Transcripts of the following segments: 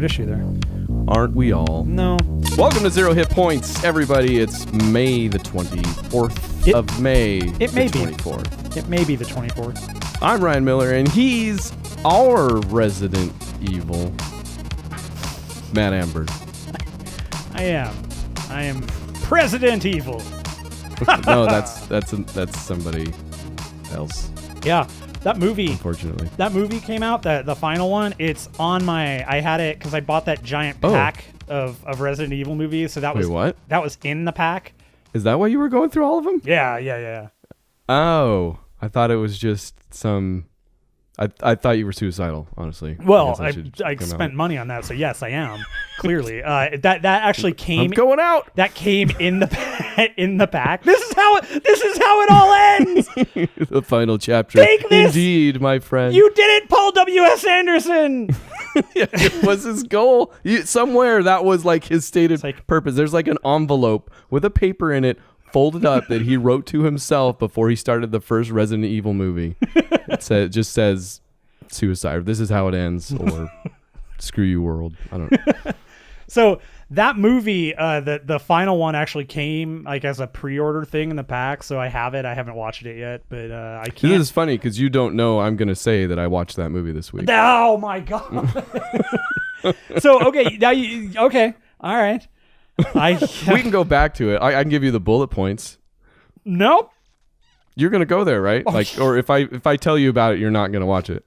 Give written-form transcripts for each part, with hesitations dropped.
favorite issue there. Aren't we all? No. Welcome to Zero Hit Points, everybody. It's May the 24th of May. It may the be. 24th. It may be the 24th. I'm Ryan Miller, and he's our Resident Evil, Matt Amberg. I am President Evil. No, that's somebody else. Yeah, that movie. Unfortunately, that movie came out. The final one. It's on my. I had it because I bought that giant pack of Resident Evil movies. So that was what? That was in the pack. Is that why you were going through all of them? Yeah. Oh, I thought it was just some. I thought you were suicidal, honestly. Well, I spent money on that, so yes, I am. Clearly, that actually came. I'm going out. That came in the pack. This is how it all ends. The final chapter. Take this. Indeed, my friend. You did it, Paul W.S. Anderson. Yeah, it was his goal. Somewhere that was like his stated purpose. There's like an envelope with a paper in it, folded up, that he wrote to himself before he started the first Resident Evil movie. It just says suicide. This is how it ends, or screw you, world. I don't know. So that movie, the final one actually came like as a pre-order thing in the pack. So I have it. I haven't watched it yet, but I can't. This is funny because you don't know I'm going to say that I watched that movie this week. Oh my God. So, okay. Now okay. All right. We can go back to it. I can give you the bullet points. Nope. You're gonna go there, right? Or if I tell you about it, you're not gonna watch it.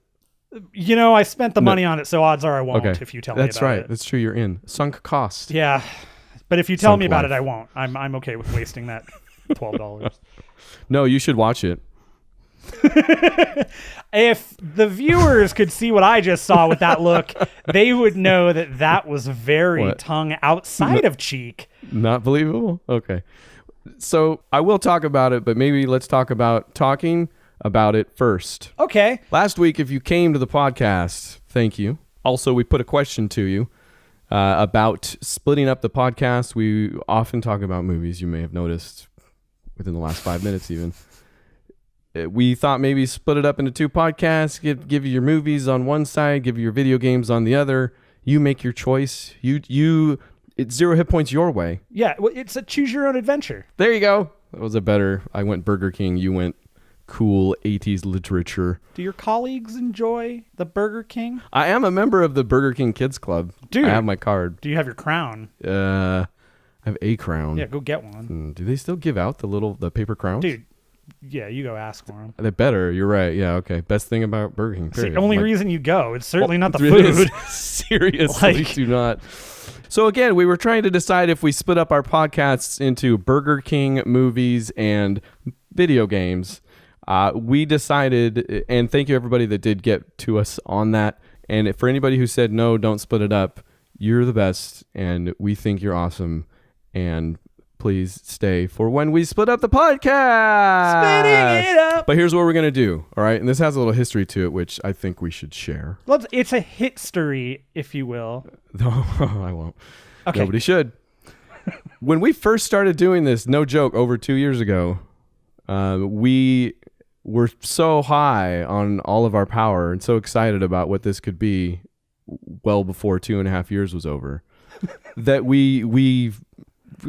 You know, I spent the money on it, so odds are I won't. If you tell me about it. That's right. That's true. You're in sunk cost. Yeah, but if you tell me about it, I won't. I'm okay with wasting that $12. No, you should watch it. If the viewers could see what I just saw with that look, they would know that was very tongue outside of cheek. Not believable? Okay. So I will talk about it, but maybe let's talk about talking about it first. Okay. Last week, if you came to the podcast, thank you. Also, we put a question to you about splitting up the podcast. We often talk about movies, you may have noticed within the last 5 minutes even. We thought maybe split it up into two podcasts, give you your movies on one side, give you your video games on the other. You make your choice. It's 0 hit points your way. Yeah, well, it's a choose your own adventure. There you go. That was I went Burger King. You went cool 80s literature. Do your colleagues enjoy the Burger King? I am a member of the Burger King Kids Club. Dude, I have my card. Do you have your crown? I have a crown. Yeah, go get one. Do they still give out the paper crowns? Dude. Yeah, you go ask for them. They better. You're right. Yeah, okay. Best thing about Burger King. It's the only reason you go. It's certainly not the food. food. Seriously, do not. So again, we were trying to decide if we split up our podcasts into Burger King, movies, and video games. We decided, and thank you everybody that did get to us on that. And for anybody who said, no, don't split it up, you're the best, and we think you're awesome. And please stay for when we split up the podcast. Splitting it up. But here's what we're going to do, all right? And this has a little history to it, which I think we should share. It's a history, if you will. No, I won't. Okay. Nobody should. When we first started doing this, no joke, over 2 years ago, we were so high on all of our power and so excited about what this could be well before 2.5 years was over that we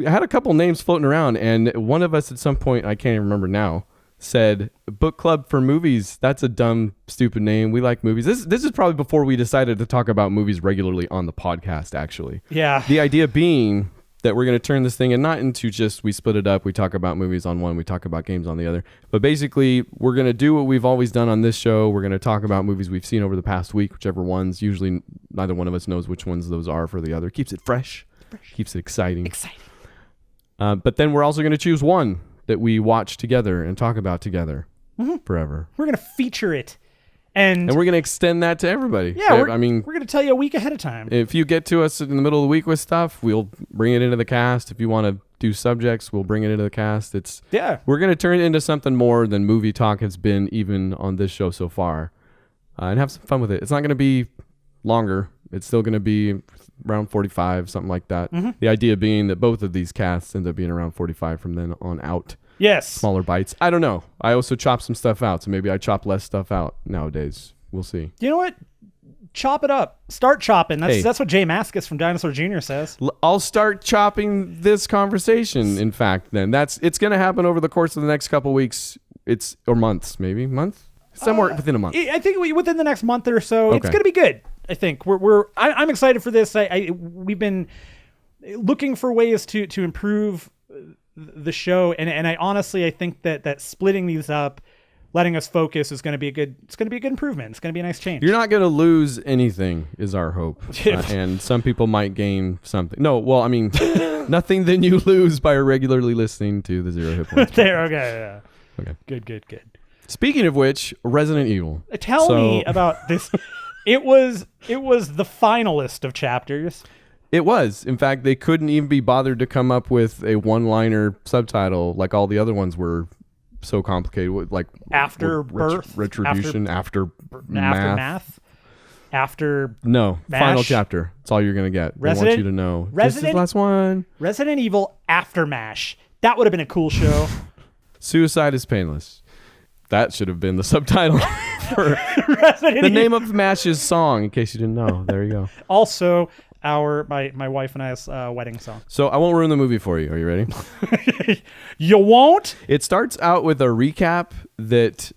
had a couple names floating around, and one of us at some point, I can't even remember now, said book club for movies. That's a dumb, stupid name. We like movies. This is probably before we decided to talk about movies regularly on the podcast, actually. Yeah. The idea being that we're going to turn this thing and not into just we split it up. We talk about movies on one. We talk about games on the other. But basically, we're going to do what we've always done on this show. We're going to talk about movies we've seen over the past week, whichever ones. Usually, neither one of us knows which ones those are for the other. Keeps it fresh. Keeps it exciting. But then we're also going to choose one that we watch together and talk about together forever. We're going to feature it. And we're going to extend that to everybody. Yeah, we're going to tell you a week ahead of time. If you get to us in the middle of the week with stuff, we'll bring it into the cast. If you want to do subjects, we'll bring it into the cast. We're going to turn it into something more than movie talk has been even on this show so far, and have some fun with it. It's not going to be longer. It's still going to be around 45, something like that. Mm-hmm. The idea being that both of these casts end up being around 45 from then on out. Yes. Smaller bites. I don't know. I also chop some stuff out, so maybe I chop less stuff out nowadays. We'll see. You know what? chop it up. Start chopping. Hey. That's what Jay Maskus from Dinosaur Jr. says. I'll start chopping this conversation. In fact, then it's going to happen over the course of the next couple weeks. Or months, maybe somewhere within a month. I think within the next month or so, it's going to be good. I think I'm excited for this. We've been looking for ways to improve the show, and I honestly I think that splitting these up, letting us focus is going to be a good improvement. It's going to be a nice change. You're not going to lose anything, is our hope. And some people might gain something. No, well, I mean, nothing than you lose by regularly listening to the Zero Hit Points. There, okay, yeah. Okay. Good. Speaking of which, Resident Evil. Tell me about this. It was the finalist of chapters. It was. In fact, they couldn't even be bothered to come up with a one-liner subtitle like all the other ones were. So complicated, like Afterbirth, retribution, aftermath, after no MASH. Final chapter. That's all you're gonna get. They want you to know. This is the last one. Resident Evil Aftermash. That would have been a cool show. Suicide is painless. That should have been the subtitle for Resident the name of Mash's song. In case you didn't know, there you go. Also, my wife and I's wedding song. So I won't ruin the movie for you. Are you ready? You won't? It starts out with a recap that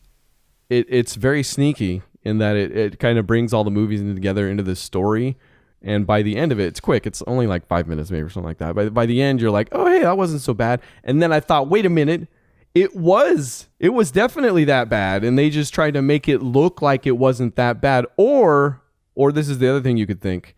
it's very sneaky in that it kind of brings all the movies together into this story. And by the end of it, it's quick. It's only like 5 minutes maybe or something like that. By the end, you're like, oh, hey, that wasn't so bad. And then I thought, wait a minute. It was definitely that bad. And they just tried to make it look like it wasn't that bad. Or this is the other thing you could think.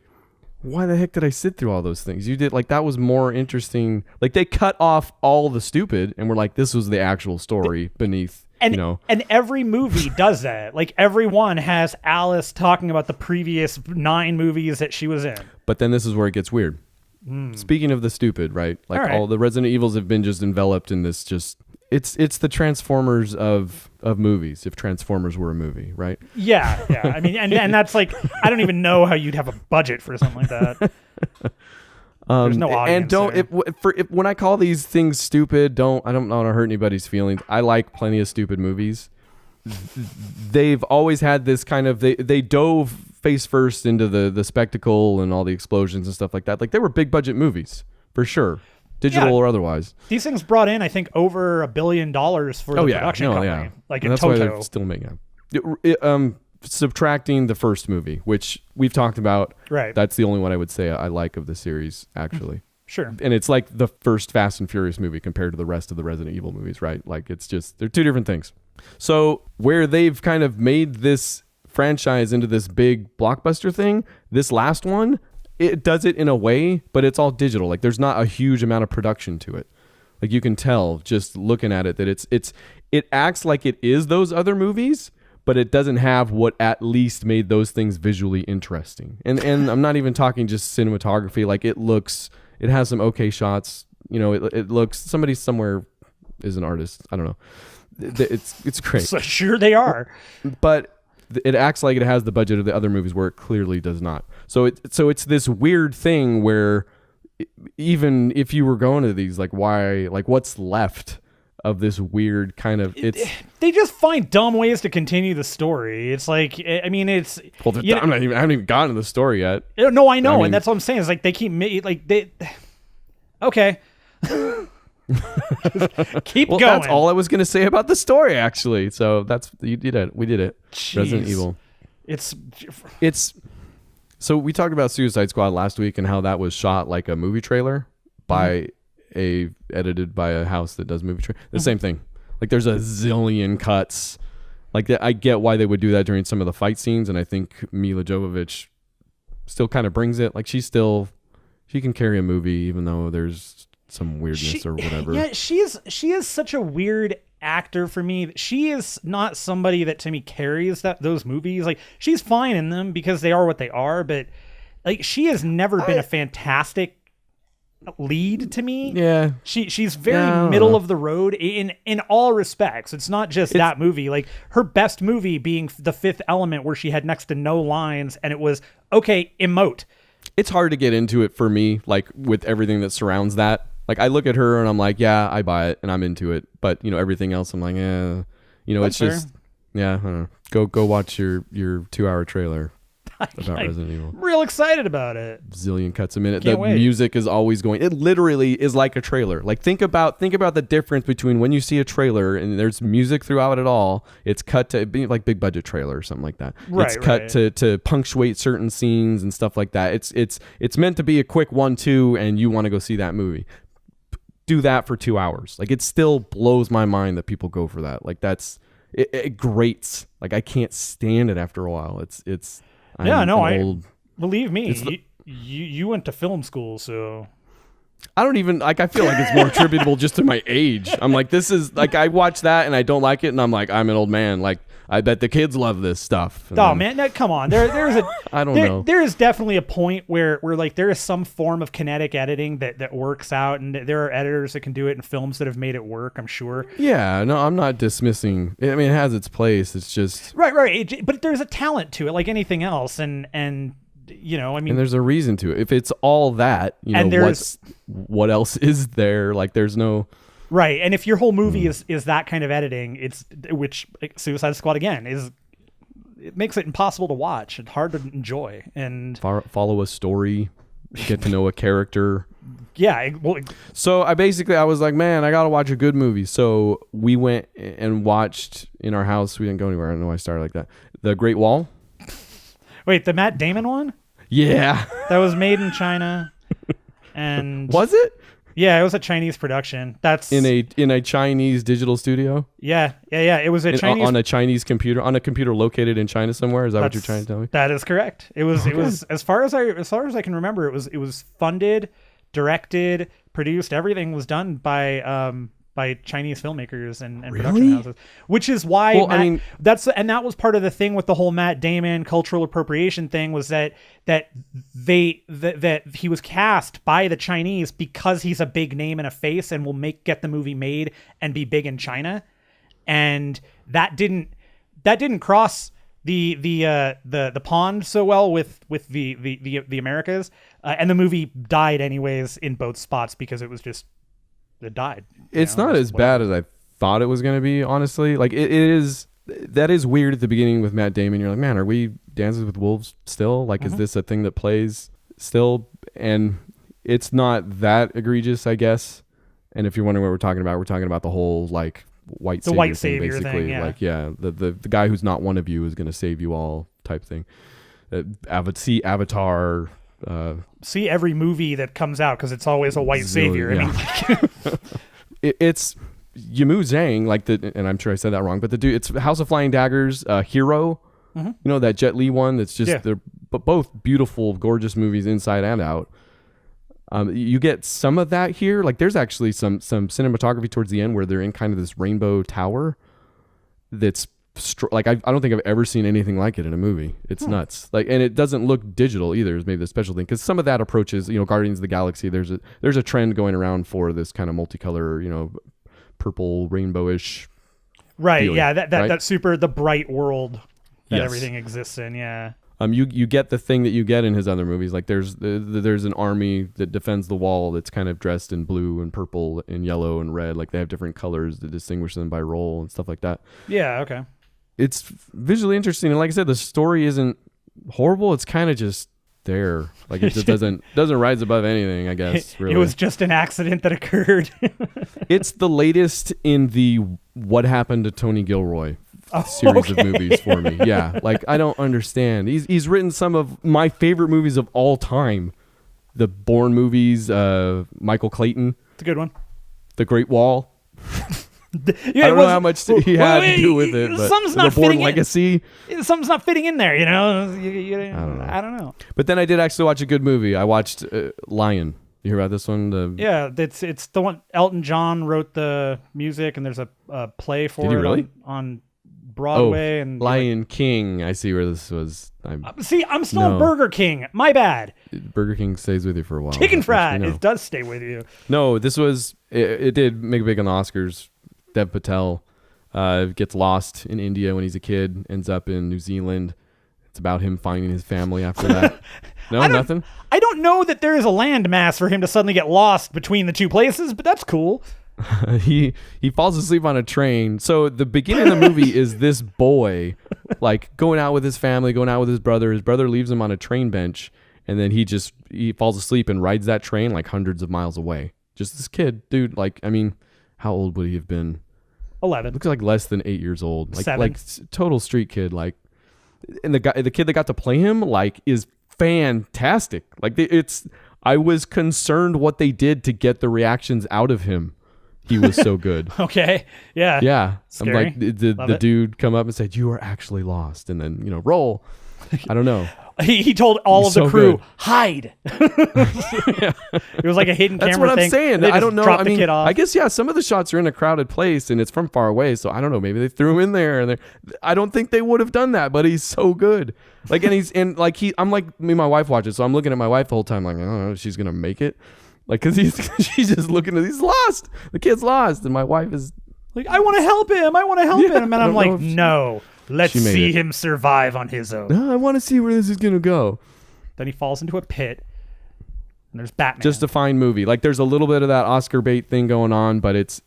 Why the heck did I sit through all those things? You did that was more interesting. Like they cut off all the stupid and were like, this was the actual story beneath, And every movie does that. Like every one has Alice talking about the previous 9 movies that she was in. But then this is where it gets weird. Speaking of the stupid, right? Like all the Resident Evils have been just enveloped in this it's the Transformers of movies, if Transformers were a movie, right? Yeah. I mean, and that's like, I don't even know how you'd have a budget for something like that. There's no audience. And when I call these things stupid, I don't want to hurt anybody's feelings. I like plenty of stupid movies. They've always had this kind of they dove face first into the spectacle and all the explosions and stuff like that. Like they were big budget movies for sure. Digital or otherwise. These things brought in, I think, over $1 billion for the production company. Yeah. Like in that's Toto. Why they're still making it. Subtracting the first movie, which we've talked about. Right. That's the only one I would say I like of the series, actually. Sure. And it's like the first Fast and Furious movie compared to the rest of the Resident Evil movies, right? Like it's just, they're two different things. So where they've kind of made this franchise into this big blockbuster thing, this last one, it does it in a way, but it's all digital. Like there's not a huge amount of production to it. Like you can tell just looking at it that it acts like it is those other movies, but it doesn't have what at least made those things visually interesting. And I'm not even talking just cinematography. Like it has some okay shots. It looks, somebody somewhere is an artist. I don't know. It's great. So sure they are. But it acts like it has the budget of the other movies where it clearly does not. So it's this weird thing where even if you were going to these, like why, like what's left of this weird kind of, they just find dumb ways to continue the story. It's like, I mean, it's, well, I haven't even gotten to the story yet. No, I know. And that's what I'm saying. It's like, they keep okay. Keep going. That's all I was going to say about the story, actually. So you did it. We did it. Jeez. Resident Evil. It's so we talked about Suicide Squad last week and how that was shot like a movie trailer edited by a house that does movie trailer. The same thing. Like there's a zillion cuts. Like I get why they would do that during some of the fight scenes, and I think Mila Jovovich still kind of brings it. Like she can carry a movie even though there's some weirdness or whatever. Yeah, she is such a weird actor for me. She is not somebody that to me carries those movies. Like she's fine in them because they are what they are, but like she has never been a fantastic lead to me. Yeah. She's very middle of the road in all respects. It's not just that movie. Like her best movie being The Fifth Element, where she had next to no lines and it was okay, emote. It's hard to get into it for me, like with everything that surrounds that. Like I look at her and I'm like, yeah, I buy it and I'm into it. But everything else I'm like, That's it's just, yeah, I don't know. Go watch your 2-hour trailer. about Resident Evil. I'm real excited about it. Zillion cuts a minute. Can't The wait. music is always going. It literally is like a trailer. Like think about the difference between when you see a trailer and there's music throughout it all. It's cut to be like big budget trailer or something like that. Right, it's cut to punctuate certain scenes and stuff like that. It's meant to be a quick 1-2 and you want to go see that movie. Do that for 2 hours. Like it still blows my mind that people go for that. Like it grates. Like I can't stand it after a while. Believe me, you went to film school, so I don't even like. I feel like it's more attributable just to my age. I'm like, this is like I watch that and I don't like it, and I'm like, I'm an old man. Like I bet the kids love this stuff. And man, no, come on. There's a I don't know. There is definitely a point where like there is some form of kinetic editing that works out, and there are editors that can do it in films that have made it work. I'm sure. Yeah, no, I'm not dismissing. I mean, it has its place. It's just right. But there's a talent to it, like anything else, and you know, I mean, and there's a reason to it. If it's all that, you know, what else is there? Like, there's no. Right, and if your whole movie is that kind of editing, which Suicide Squad again it makes it impossible to watch. It's hard to enjoy and follow a story, get to know a character. Yeah, so I was like, man, I gotta watch a good movie. So we went and watched in our house. We didn't go anywhere. I don't know why I started like that. The Great Wall. Wait, the Matt Damon one? Yeah, that was made in China, and was it? Yeah, it was a Chinese production. That's in a Chinese digital studio. Yeah. It was Chinese on a Chinese computer, on a computer located in China somewhere. Is that what you're trying to tell me? That is correct. It was as far as I can remember, it was funded, directed, produced. Everything was done by Chinese filmmakers and production houses, which is why that was part of the thing with the whole Matt Damon cultural appropriation thing, was that he was cast by the Chinese because he's a big name and a face and will get the movie made and be big in China, and that didn't cross the pond so well with the Americas, and the movie died anyways in both spots because it died. It's not as bad as I thought it was going to be, honestly. Like it is. That is weird at the beginning with Matt Damon. You're like, man, are we Dances with Wolves still? Like, is this a thing that plays still? And it's not that egregious, I guess. And if you're wondering what we're talking about the whole like white savior thing, basically. Yeah. Like, yeah, the guy who's not one of you is going to save you all type thing. See Avatar. See every movie that comes out because it's always a white savior. Yeah. I mean, it's Yimou Zhang, like and I'm sure I said that wrong, but the dude, it's House of Flying Daggers, Hero. You know, that Jet Li one. That's just they're both beautiful, gorgeous movies inside and out. You get some of that here. Like there's actually some cinematography towards the end where they're in kind of this rainbow tower. That's like I don't think I've ever seen anything like it in a movie. It's nuts. Like, and it doesn't look digital either. Is maybe the special thing, because some of that approaches, you know, Guardians of the Galaxy. There's a trend going around for this kind of multicolor, you know, purple rainbowish. Right. feeling, yeah. That right? super the bright world that Yes. everything exists in. Yeah. You get the thing that you get in his other movies. Like there's an army that defends the wall that's kind of dressed in blue and purple and yellow and red. Like they have different colors to distinguish them by role and stuff like that. Yeah. Okay. It's visually interesting, and like I said, the story isn't horrible. It's kind of just there. Like it just doesn't rise above anything, I guess. Really, it was just an accident that occurred. It's the latest in the What Happened to Tony Gilroy series of movies for me. Yeah, like I don't understand. He's written some of my favorite movies of all time, the Bourne movies, Michael Clayton. It's a good one. The Great Wall. Yeah, I don't know how much he had to do with it, but something's not the Bourne fitting Legacy. Something's not fitting in there, you know. I don't know. But then I did actually watch a good movie. I watched Lion. You hear about this one? Yeah, it's the one. Elton John wrote the music, and there's a play for Did he it really? on Broadway. And Lion King. I see where this was. I'm still at Burger King. My bad. Burger King stays with you for a while. Chicken fried. It does stay with you. No, this was. It did make big on the Oscars. Dev Patel gets lost in India when he's a kid, ends up in New Zealand. It's about him finding his family after that. No, nothing? I don't know that there is a landmass for him to suddenly get lost between the two places, but that's cool. he falls asleep on a train. So the beginning of the movie is this boy like going out with his family, going out with his brother. His brother leaves him on a train bench, and then he falls asleep and rides that train like hundreds of miles away. Just this kid, dude. Like, I mean, how old would he have been? 11. Looks like less than 8 years old. Like 7. like total street kid. Like, and the kid that got to play him like is fantastic. Like I was concerned what they did to get the reactions out of him. He was so good. Okay. Yeah. Yeah. Scary. I'm like, the dude come up and said, "You are actually lost," and then roll. I don't know. He told all of the so crew, good. hide. It was like a hidden camera That's what I'm thing. saying. They I just don't know. dropped I the mean, kid off. I guess some of the shots are in a crowded place and it's from far away. So I don't know. Maybe they threw him in there, and I don't think they would have done that. But he's so good. Like, and I'm like, me and my wife watch it, so I'm looking at my wife the whole time, like, I don't know if she's gonna make it. Like, cause she's just looking at, he's lost. The kid's lost, and my wife is like, I want to help him. I want to help him, and I'm like, she- no. Let's she made see it. him survive on his own. No, I want to see where this is gonna go. Then he falls into a pit, and there's Batman. Just a fine movie. Like, there's a little bit of that Oscar bait thing going on, but it's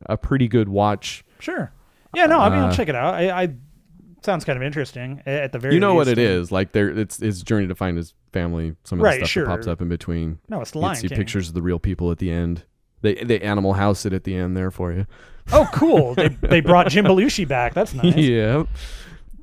a pretty good watch. Sure. Yeah, no, I mean, I'll check it out. I sounds kind of interesting at the very least. What it is. Like, it's his journey to find his family. Some of the stuff sure. that pops up in between. No, it's the You Lion see King. pictures of the real people at the end. They Animal House it at the end there for you. Oh, cool. They brought Jim Belushi back. That's nice. Yeah.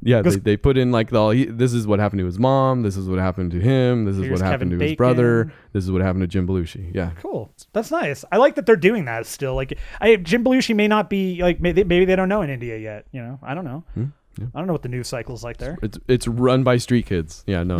Yeah, they put in like this is what happened to his mom, this is what happened to him, this is Here's what happened Kevin to his Bacon. brother, this is what happened to Jim Belushi. Yeah. Cool. That's nice. I like that they're doing that still. Like, Jim Belushi may not be like, maybe they don't know in India yet. I don't know. Yeah. I don't know what the news cycle's like there. It's run by street kids. Yeah, no.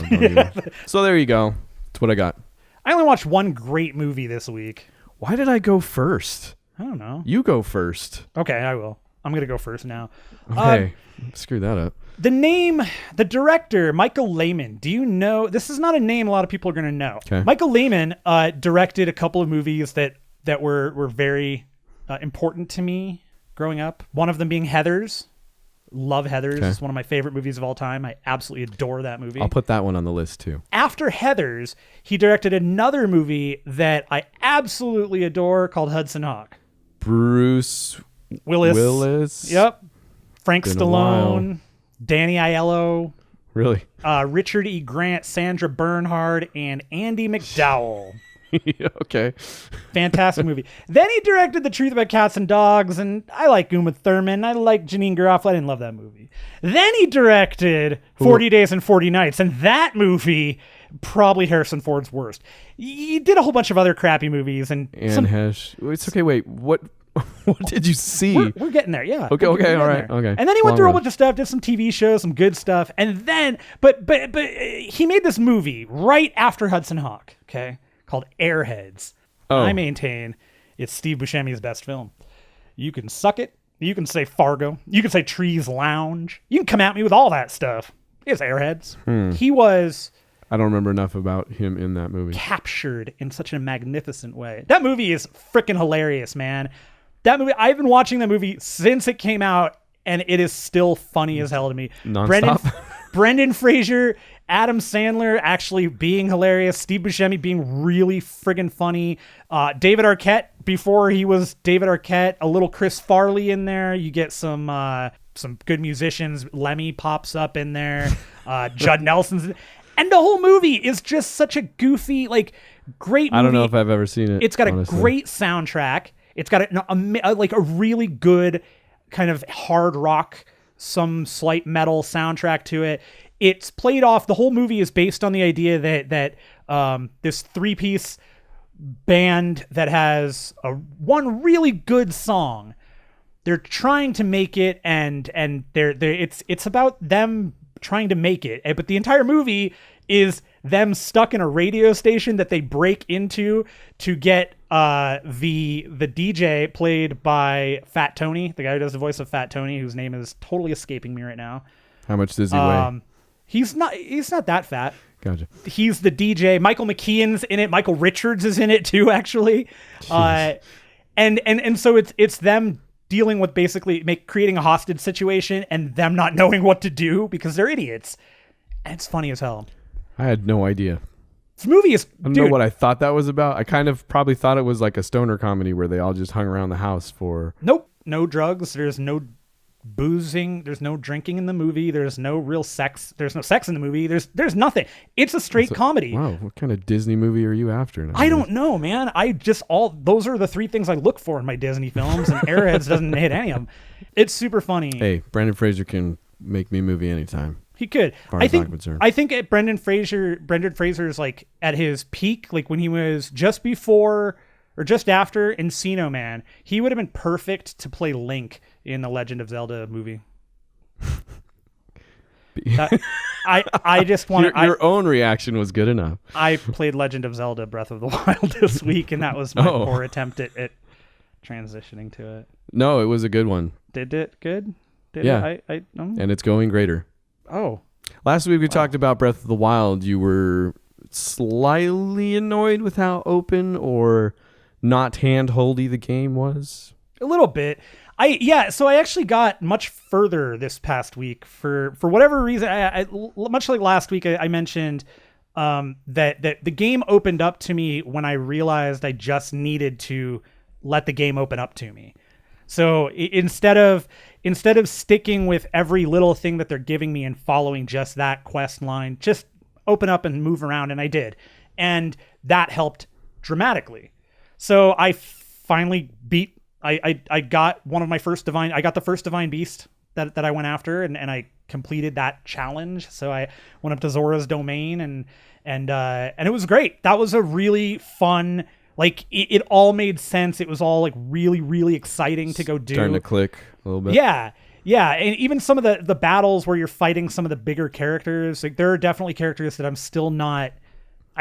So there you go. That's what I got. I only watched one great movie this week. Why did I go first? I don't know. You go first. Okay, I will. I'm gonna go first now. Okay. Screw that up. The director, Michael Lehman. Do you know? This is not a name a lot of people are going to know. Okay. Michael Lehman directed a couple of movies that were very important to me growing up. One of them being Heathers. Love Heathers. Okay. It's one of my favorite movies of all time. I absolutely adore that movie. I'll put that one on the list too. After Heathers, he directed another movie that I absolutely adore called Hudson Hawk. Bruce Willis. Yep. Frank Been a while. Stallone. Danny Aiello. Really? Richard E. Grant, Sandra Bernhard, and Andy McDowell. Okay. Fantastic movie. Then he directed The Truth About Cats and Dogs, and I like Uma Thurman. I like Janine Garofalo. I didn't love that movie. Then he directed 40 Days and 40 Nights, and that movie, probably Harrison Ford's worst. He did a whole bunch of other crappy movies. And Hesh. It's okay, wait. What did you see? We're getting there, yeah. Okay, We're getting all right, there. okay. And then he went Long through a road. bunch of stuff, did some TV shows, some good stuff, and then, but he made this movie right after Hudson Hawk, okay, called Airheads. Oh. I maintain it's Steve Buscemi's best film. You can suck it. You can say Fargo. You can say Trees Lounge. You can come at me with all that stuff. It's Airheads. He was I don't remember enough about him in that movie. captured in such a magnificent way. That movie is freaking hilarious, man. That movie, I've been watching that movie since it came out, and it is still funny as hell to me. Nonstop? Brendan Fraser, Adam Sandler actually being hilarious, Steve Buscemi being really friggin' funny, David Arquette before he was David Arquette, a little Chris Farley in there. You get some good musicians. Lemmy pops up in there. Judd Nelson's in. And the whole movie is just such a goofy, like, great movie. I don't know if I've ever seen it. It's got honestly. a great soundtrack. It's got a really good kind of hard rock, some slight metal soundtrack to it. It's played off. The whole movie is based on the idea that this 3-piece band that has one really good song. They're trying to make it, and it's about them trying to make it. But the entire movie is them stuck in a radio station that they break into to get the DJ played by Fat Tony, the guy who does the voice of Fat Tony, whose name is totally escaping me right now. How much does he weigh? He's not that fat. Gotcha. He's the DJ. Michael McKean's in it. Michael Richards is in it too, actually. And so it's them dealing with basically creating a hostage situation and them not knowing what to do because they're idiots. And it's funny as hell. I had no idea. This movie is. I don't know what I thought that was about. I kind of probably thought it was like a stoner comedy where they all just hung around the house for. Nope. No drugs. There's no boozing. There's no drinking in the movie. There's no real sex. There's no sex in the movie. There's nothing. It's a straight comedy. Wow. What kind of Disney movie are you after now? I don't know, man. Those are the three things I look for in my Disney films, and Airheads doesn't hit any of them. It's super funny. Hey, Brendan Fraser can make me a movie anytime. He could. I think at Brendan Fraser's like at his peak, like when he was just before or just after Encino Man, he would have been perfect to play Link in the Legend of Zelda movie. I just want your own reaction was good enough. I played Legend of Zelda Breath of the Wild this week, and that was my poor attempt at transitioning to it. No, it was a good one. Did it good? Yeah. And it's going greater. Oh. Last week we talked about Breath of the Wild. You were slightly annoyed with how open or not hand-holdy the game was. A little bit. So I actually got much further this past week for whatever reason. I much like last week, I mentioned that the game opened up to me when I realized I just needed to let the game open up to me. So instead of sticking with every little thing that they're giving me and following just that quest line, just open up and move around, and I did. And that helped dramatically. So I finally beat, I got one of my first divine, I got the first divine beast that I went after, and I completed that challenge. So I went up to Zora's domain and it was great. That was a really fun, like it all made sense. It was all like really, really exciting to go do. Starting to click a little bit. Yeah. Yeah. And even some of the battles where you're fighting some of the bigger characters, like there are definitely characters that I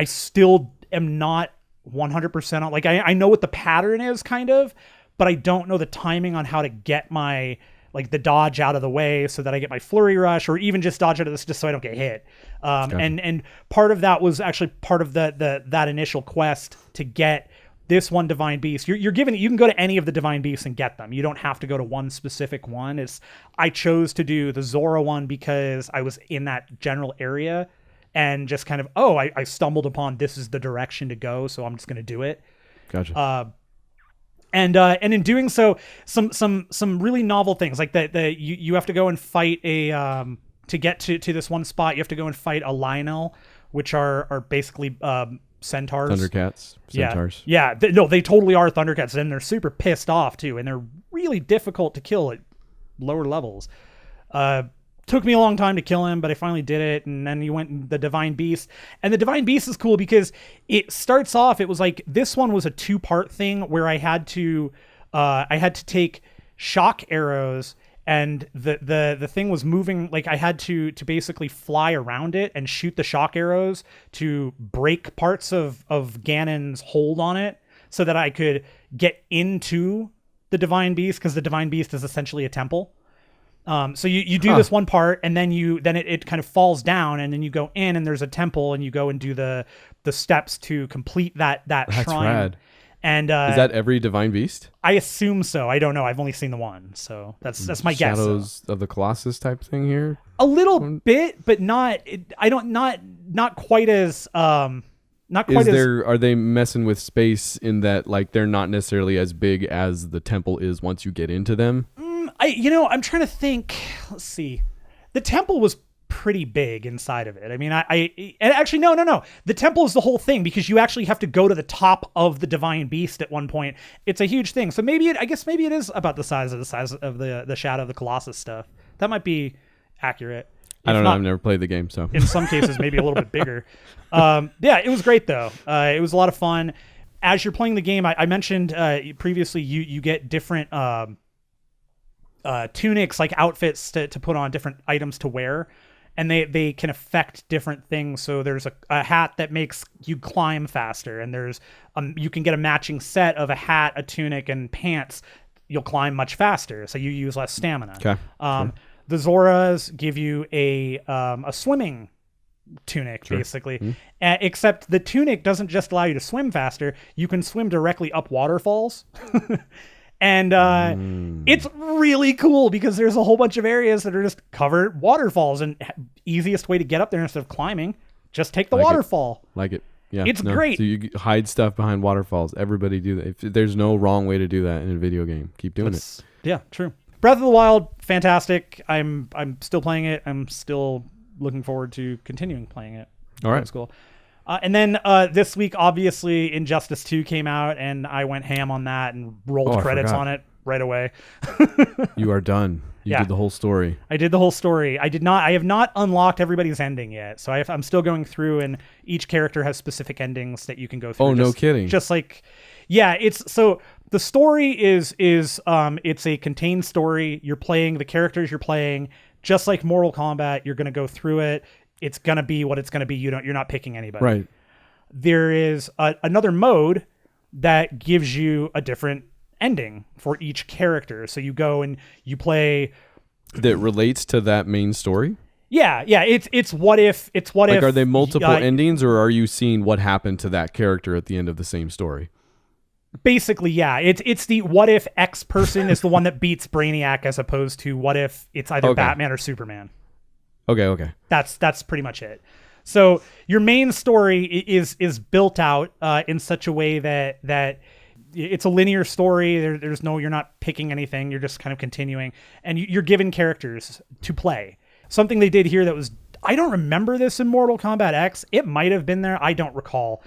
still am not 100% on. Like I know what the pattern is kind of, but I don't know the timing on how to get my, like the dodge out of the way so that I get my flurry rush, or even just dodge out of this just so I don't get hit. And part of that was actually part of that initial quest to get this one divine beast. You're given, you can go to any of the divine beasts and get them. You don't have to go to one specific one. I chose to do the Zora one because I was in that general area and just kind of, I stumbled upon this is the direction to go, so I'm just going to do it. Gotcha. And in doing so, some really novel things like that. You have to go and fight to get to this one spot. You have to go and fight a Lionel, which are basically centaurs. Thundercats. Centaurs. Yeah. They totally are Thundercats, and they're super pissed off too, and they're really difficult to kill at lower levels. Took me a long time to kill him, but I finally did it. And then you went the Divine Beast. And the Divine Beast is cool because it starts off, it was like, this one was a 2-part thing where I had to take shock arrows, and the thing was moving, like I had to basically fly around it and shoot the shock arrows to break parts of Ganon's hold on it so that I could get into the Divine Beast, because the Divine Beast is essentially a temple. So you do this one part, and then it kind of falls down, and then you go in, and there's a temple, and you go and do the steps to complete that That's shrine. Rad. And is that every divine beast? I assume so. I don't know. I've only seen the one, so that's my guess. Shadows of the Colossus type thing here. A little bit, but not quite as not quite as. Are they messing with space in that, like, they're not necessarily as big as the temple is once you get into them? I'm trying to think. Let's see. The temple was pretty big inside of it. I mean, and actually, no. The temple is the whole thing, because you actually have to go to the top of the Divine Beast at one point. It's a huge thing. So maybe it is about the size of the Shadow of the Colossus stuff. That might be accurate. I don't know. I've never played the game, so in some cases, maybe a little bit bigger. Yeah, it was great though. It was a lot of fun. As you're playing the game, I mentioned previously, you get different tunics, like outfits to put on, different items to wear, and they can affect different things. So there's a hat that makes you climb faster, and there's you can get a matching set of a hat, a tunic, and pants. You'll climb much faster, so you use less stamina. Okay. Sure. The Zoras give you a swimming tunic, sure, basically. Mm-hmm. Except the tunic doesn't just allow you to swim faster. You can swim directly up waterfalls. And it's really cool because there's a whole bunch of areas that are just covered waterfalls, and easiest way to get up there instead of climbing, just take the waterfall. Like it. Yeah, it's great. So you hide stuff behind waterfalls. Everybody do that. There's no wrong way to do that in a video game. Keep doing it. Yeah, true. Breath of the Wild, fantastic. I'm still playing it. I'm still looking forward to continuing playing it. All right. That's cool. And then this week, obviously, Injustice 2 came out, and I went ham on that and rolled credits on it right away. You are done. You did the whole story. I did the whole story. I have not unlocked everybody's ending yet. So I'm still going through, and each character has specific endings that you can go through. Oh, no kidding. Just like, yeah, the story is it's a contained story. You're playing the characters you're playing, just like Mortal Kombat. You're going to go through it. It's going to be what it's going to be. You're not picking anybody. Right. There is another mode that gives you a different ending for each character. So you go and you play that relates to that main story. Yeah. It's what if are they multiple endings, or are you seeing what happened to that character at the end of the same story? Basically, yeah. It's the what if X person is the one that beats Brainiac, as opposed to what if it's either Batman or Superman. Okay. That's pretty much it. So your main story is built out in such a way that it's a linear story. There's no, you're not picking anything. You're just kind of continuing, and you're given characters to play. Something they did here that was, I don't remember this in Mortal Kombat X. It might have been there. I don't recall.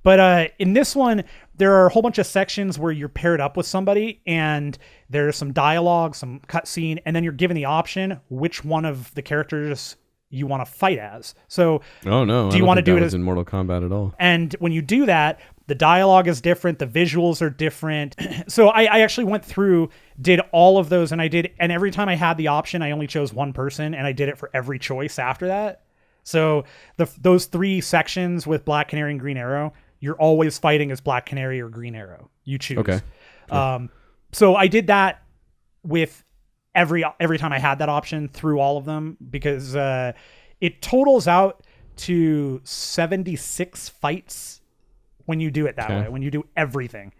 But in this one, there are a whole bunch of sections where you're paired up with somebody, and there's some dialogue, some cutscene, and then you're given the option which one of the characters you want to fight as. So, oh no, do you want to do it as in Mortal Kombat at all? And when you do that, the dialogue is different, the visuals are different. So I actually went through, did all of those, and every time I had the option, I only chose one person, and I did it for every choice after that. So those 3 sections with Black Canary and Green Arrow, you're always fighting as Black Canary or Green Arrow. You choose. Okay. Sure. So I did that with every time I had that option through all of them, because it totals out to 76 fights when you do it that way, when you do everything.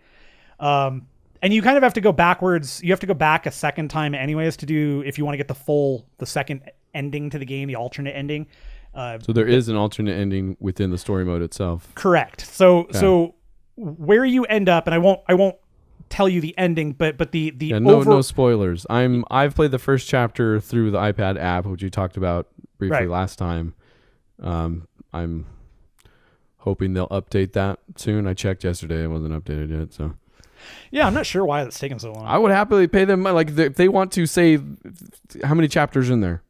And you kind of have to go backwards. You have to go back a second time anyways to do, if you want to get the second ending to the game, the alternate ending. So there is an alternate ending within the story mode itself. Correct. So where you end up, and I won't tell you the ending, but no spoilers. I've played the first chapter through the iPad app, which you talked about briefly last time. I'm hoping they'll update that soon. I checked yesterday; it wasn't updated yet. So yeah, I'm not sure why that's taking so long. I would happily pay them, like, if they want to say how many chapters in there.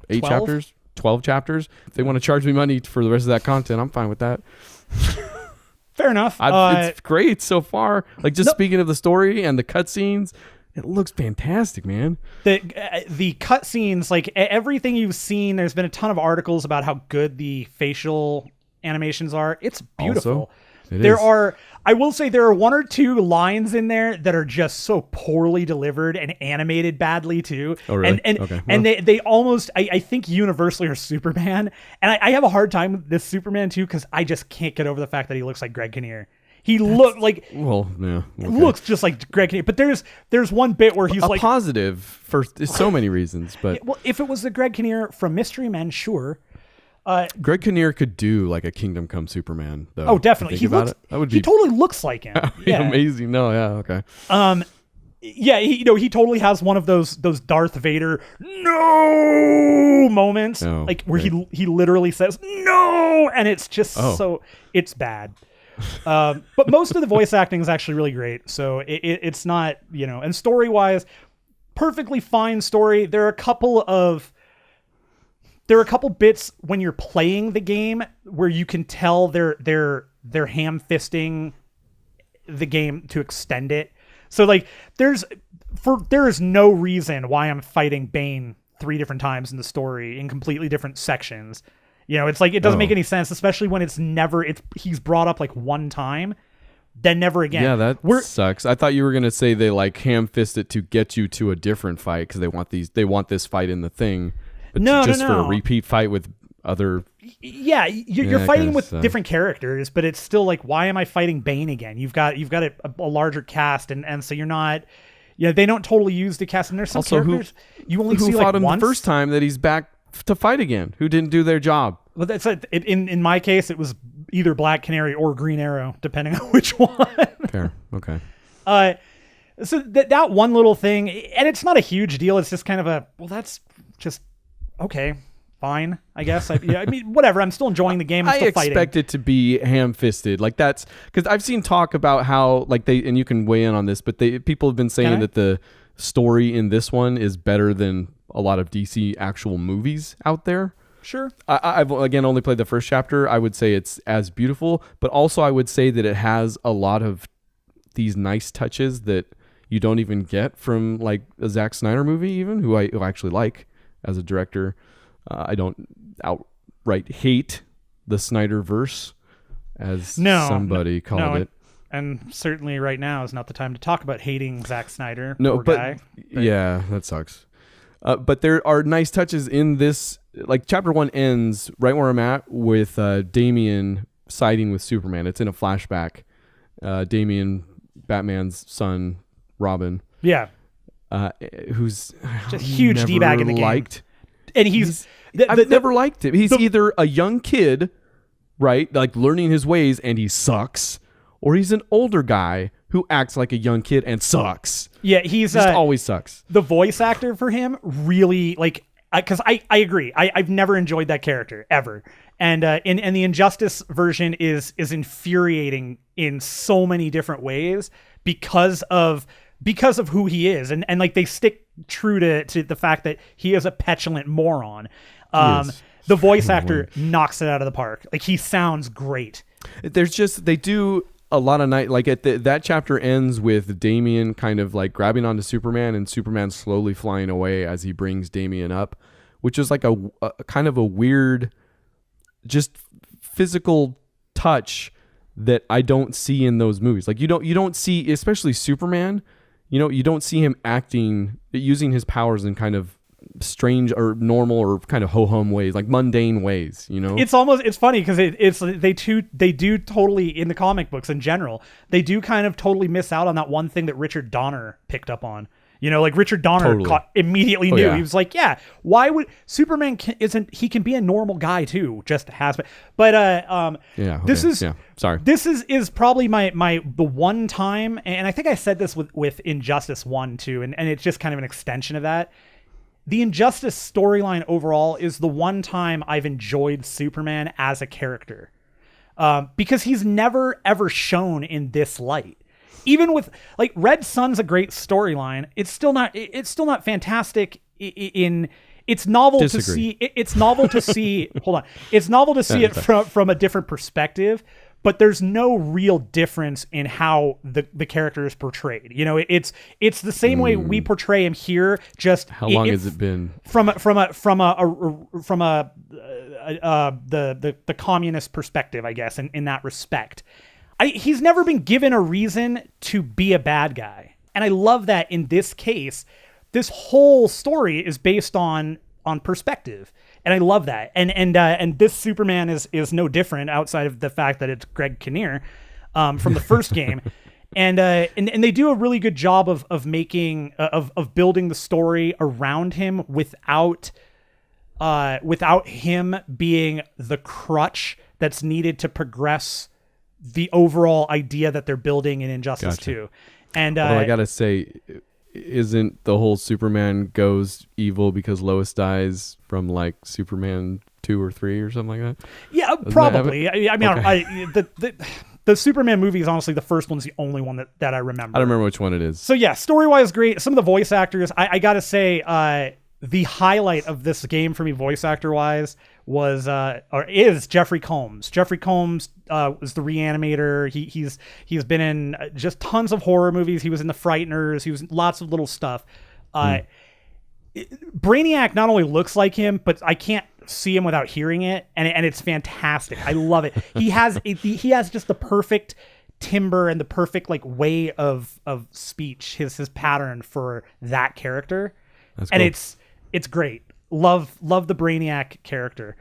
8 12? chapters. 12 chapters. If they want to charge me money for the rest of that content, I'm fine with that. Fair enough. It's great so far. Like, just speaking of the story and the cutscenes, it looks fantastic, man. The cutscenes, like everything you've seen, there's been a ton of articles about how good the facial animations are. It's beautiful. I will say there are 1 or 2 lines in there that are just so poorly delivered and animated badly too. Oh, really? And they almost, I think universally are Superman. And I have a hard time with this Superman too, because I just can't get over the fact that he looks like Greg Kinnear. Looks just like Greg Kinnear. But there's one bit where he's like positive for so many reasons. But well, if it was the Greg Kinnear from Mystery Men, sure. Greg Kinnear could do like a Kingdom Come Superman, though. Oh, definitely. He totally looks like him. Yeah. Amazing. No, yeah, okay. Yeah, he totally has one of those Darth Vader no moments, where he literally says no, and it's just so it's bad. But most of the voice acting is actually really great, so it's not, and story wise, perfectly fine story. There are a couple bits when you're playing the game where you can tell they're ham-fisting the game to extend it. So like there is no reason why I'm fighting Bane 3 different times in the story in completely different sections. It's like it doesn't make any sense, especially when he's brought up like 1 time, then never again. Yeah, that sucks. I thought you were gonna say they like ham-fist it to get you to a different fight because they want this fight in the thing. But no, for a repeat fight with other... Yeah, you're fighting with different characters, but it's still like, why am I fighting Bane again? You've got a larger cast, and so you're not... they don't totally use the cast, and there's some characters you only see like once. Who fought him the first time that he's back to fight again? Who didn't do their job? Well, that's in my case, it was either Black Canary or Green Arrow, depending on which one. Fair. Okay. So that one little thing, and it's not a huge deal. It's just kind of that's just okay. Fine, I guess. I mean, whatever. I'm still enjoying the game. I'm still fighting. I expect it to be ham-fisted. Like that's because I've seen talk about how and you can weigh in on this, but people have been saying that the story in this one is better than a lot of DC actual movies out there. Sure. I've again only played the first chapter. I would say it's as beautiful, but also I would say that it has a lot of these nice touches that you don't even get from like a Zack Snyder movie, even who I actually like as a director. I don't outright hate the Snyderverse, as somebody called it. And certainly right now is not the time to talk about hating Zack Snyder. No, but yeah, that sucks. But there are nice touches in this. Like chapter 1 ends right where I'm at with Damian siding with Superman. It's in a flashback. Damian, Batman's son, Robin. Yeah. Who's just huge D-bag in the game. And I've never liked him. He's either a young kid, right, like learning his ways, and he sucks, or he's an older guy who acts like a young kid and sucks. Yeah, he's just always sucks. The voice actor for him really because I agree. I've never enjoyed that character ever, and the Injustice version is infuriating in so many different ways because of who he is, and like they stick true to the fact that he is a petulant moron. The voice actor knocks it out of the park. Like he sounds great. They do a lot of night, like that chapter ends with Damian kind of like grabbing onto Superman and Superman slowly flying away as he brings Damian up, which is like a kind of a weird, just physical touch that I don't see in those movies. Like you don't see, especially Superman, you don't see him using his powers in kind of strange or normal or kind of ho-hum ways, like mundane ways. It's funny because they do totally, in the comic books in general, they do kind of totally miss out on that one thing that Richard Donner picked up on. Like Richard Donner immediately knew. He was like, yeah, why would Superman he can be a normal guy too, just has been. But this is probably the one time, and I think I said this with Injustice 1 too, and it's just kind of an extension of that. The Injustice storyline overall is the one time I've enjoyed Superman as a character, because he's never ever shown in this light. Even with like Red Sun's a great storyline, it's still not fantastic. It's novel to see. It's novel to see. Hold on, it's novel to see it from a different perspective. But there's no real difference in how the character is portrayed. It's the same way we portray him here. Just how long has it been from the communist perspective, I guess, in that respect. He's never been given a reason to be a bad guy, and I love that in this case. This whole story is based on perspective. And I love that. And this Superman is no different outside of the fact that it's Greg Kinnear from the first game. And they do a really good job of making of building the story around him without him being the crutch that's needed to progress the overall idea that they're building in Injustice 2. And I gotta say, isn't the whole Superman goes evil because Lois dies from like Superman 2 or 3 or something like that? Yeah, probably. I mean, okay. The Superman movie is honestly the first one's the only one that I remember. I don't remember which one it is. So yeah, story-wise great. Some of the voice actors, I gotta say, the highlight of this game for me, voice actor-wise, is Jeffrey Combs. Jeffrey Combs was the Reanimator. He's been in just tons of horror movies. He was in The Frighteners. He was in lots of little stuff. Brainiac not only looks like him, but I can't see him without hearing it, and it's fantastic. I love it. He has just the perfect timbre and the perfect like way of speech. His pattern for that character. That's cool. And it's great. Love the Brainiac character.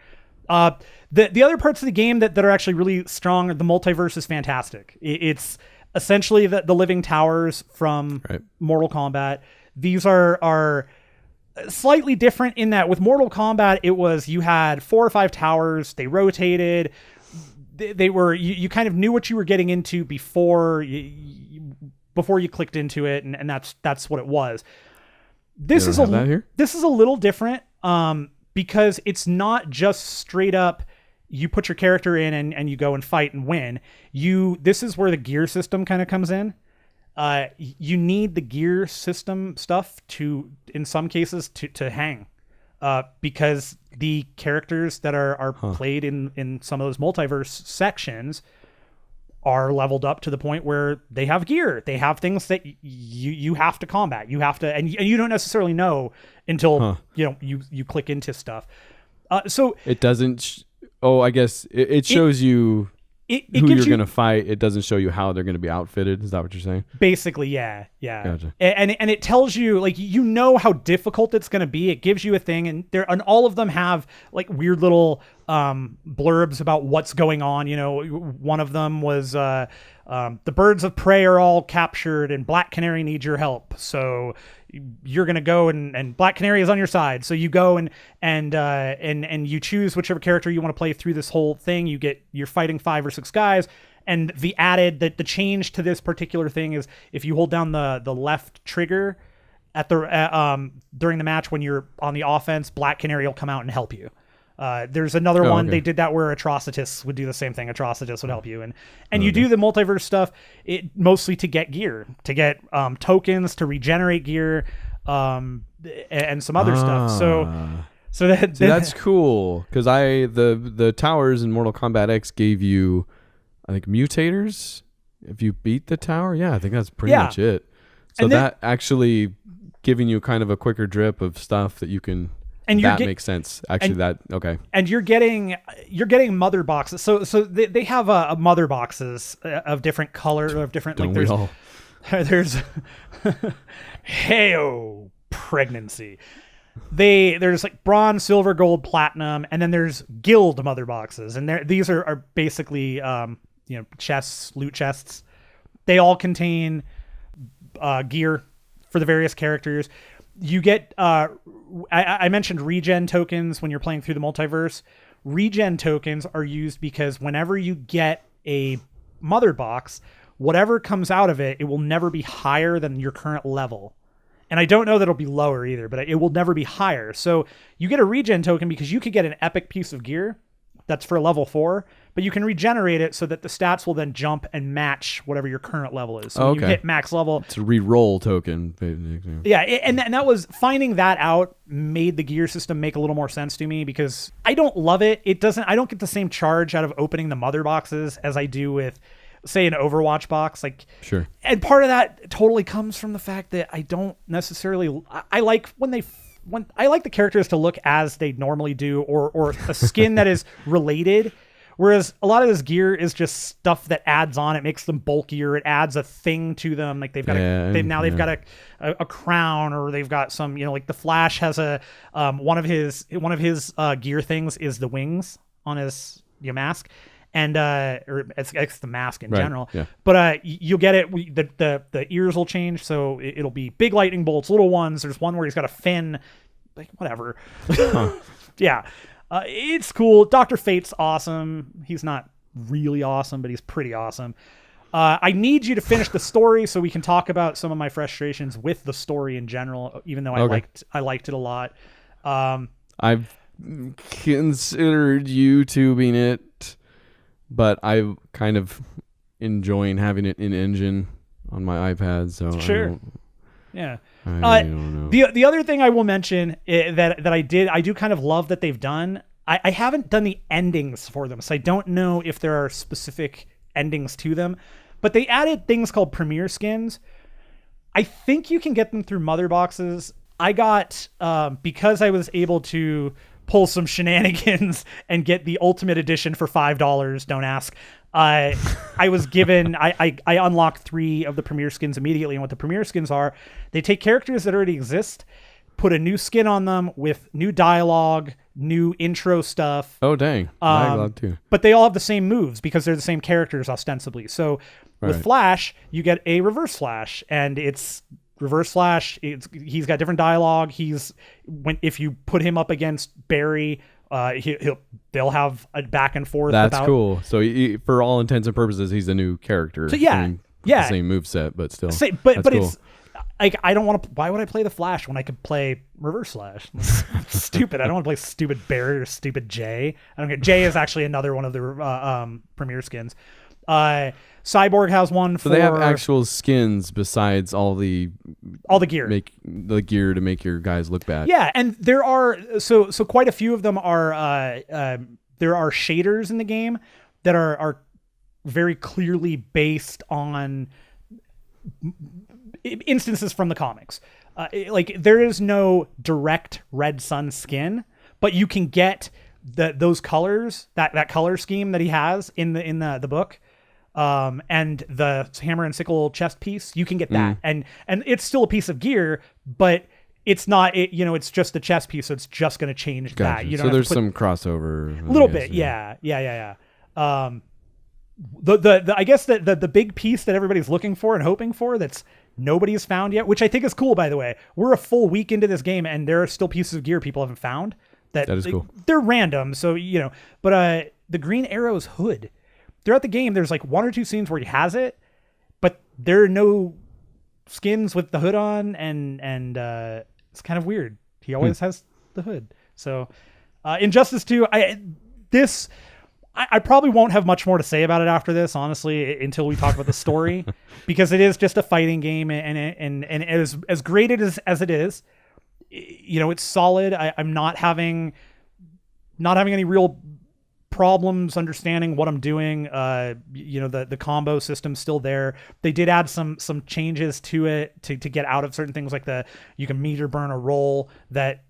The other parts of the game that are actually really strong, the multiverse is fantastic. It's essentially the living towers from Mortal Kombat. These are slightly different in that with Mortal Kombat, it was you had 4 or 5 towers, they rotated. they were you kind of knew what you were getting into before you clicked into it, and that's what it was. This is a little different because it's not just straight up you put your character in and you go and fight and win. This is where the gear system kind of comes in. You need the gear system stuff to, in some cases, to hang. Because the characters that are played in some of those multiverse sections are leveled up to the point where they have gear. They have things that you have to combat. You have to, and you don't necessarily know until you click into stuff. So it doesn't. I guess it shows you who you're going to fight. It doesn't show you how they're going to be outfitted. Is that what you're saying? Basically, yeah. Gotcha. And it tells you, like, how difficult it's going to be. It gives you a thing, and all of them have like weird little blurbs about what's going on. One of them was the birds of prey are all captured, and Black Canary needs your help. So you're going to go and Black Canary is on your side. So you go and you choose whichever character you want to play through this whole thing. You're fighting 5 or 6 guys. And the change to this particular thing is if you hold down the left trigger at the during the match when you're on the offense, Black Canary will come out and help you. There's another one. Okay. They did that where Atrocitus would do the same thing. Atrocitus would help you. And you do the multiverse stuff mostly to get gear, to get tokens, to regenerate gear, and some other stuff. So that's cool. Because the towers in Mortal Kombat X gave you, I think, mutators. If you beat the tower, I think that's pretty much it. So that actually giving you kind of a quicker drip of stuff that you can. And that makes sense. Actually, okay. And you're getting mother boxes. So they have mother boxes of different color, of different. Don't we all? There's heyo pregnancy. There's like bronze, silver, gold, platinum, and then there's guild mother boxes, and these are basically chests, loot chests. They all contain gear for the various characters. You get, I mentioned regen tokens when you're playing through the multiverse. Regen tokens are used because whenever you get a mother box, whatever comes out of it will never be higher than your current level. And I don't know that it'll be lower either, but it will never be higher. So you get a regen token because you could get an epic piece of gear that's for level 4, but you can regenerate it so that the stats will then jump and match whatever your current level is. So when you hit max level. It's a re-roll token. Yeah, and that was, finding that out made the gear system make a little more sense to me because I don't love it. I don't get the same charge out of opening the mother boxes as I do with, say, an Overwatch box. Like, sure. And part of that totally comes from the fact that I don't necessarily, I like when I like the characters to look as they normally do, or a skin that is related. Whereas a lot of this gear is just stuff that adds on. It makes them bulkier. It adds a thing to them. Like they've got they've got a crown, or they've got some, like the Flash has one of his gear things is the wings on his mask. And or it's the mask in general, but you'll get it. The ears will change, so it'll be big lightning bolts, little ones. There's one where he's got a fin, like whatever. It's cool. Dr. Fate's awesome. He's not really awesome, but he's pretty awesome. I need you to finish the story so we can talk about some of my frustrations with the story in general. Even though I liked it a lot. I've considered YouTubing it. But I'm kind of enjoying having it in engine on my iPad. So sure, I don't know. The other thing I will mention that I do kind of love that they've done. I haven't done the endings for them, so I don't know if there are specific endings to them. But they added things called premiere skins. I think you can get them through mother boxes. I got because I was able to pull some shenanigans and get the ultimate edition for $5. Don't ask. I was given, I unlocked 3 of the premiere skins immediately. And what the premiere skins are, they take characters that already exist, put a new skin on them with new dialogue, new intro stuff. Oh, dang. Dialogue too. But they all have the same moves because they're the same characters ostensibly. So with Flash, you get a reverse Flash, and it's Reverse Flash, he's got different dialogue. If you put him up against Barry They'll have a back and forth. That's cool. So for all intents and purposes, he's a new character. So yeah, the same moveset, but still. But cool. it's like I don't want to. Why would I play the Flash when I could play Reverse Slash? Stupid. I don't want to play stupid Barret or stupid Jay. I don't get. Jay is actually another one of the premier skins. Cyborg has one for. So they have actual skins besides all the gear. Make the gear to make your guys look bad. Yeah, and there are so quite a few of them are there are shaders in the game that are very clearly based on instances from the comics. Like there is no direct Red Sun skin, but you can get those colors, that color scheme that he has in the book. And the hammer and sickle chest piece, you can get that. And it's still a piece of gear, but it's not, it's just the chest piece. So it's just going to change that. You don't so there's some crossover. A little bit. Yeah. I guess the big piece that everybody's looking for and hoping for that's nobody's found yet, which I think is cool, by the way. We're a full week into this game and there are still pieces of gear people haven't found that is cool. They're random. So, but the Green Arrow's hood, throughout the game, there's like one or two scenes where he has it, but there are no skins with the hood on, and it's kind of weird. He always has the hood. So, Injustice 2, I probably won't have much more to say about it after this, honestly, until we talk about the story, because it is just a fighting game, and as great as it is, it's solid. I'm not having any real problems understanding what I'm doing. The combo system's still there. They did add some changes to it to get out of certain things, like you can meter burn a roll that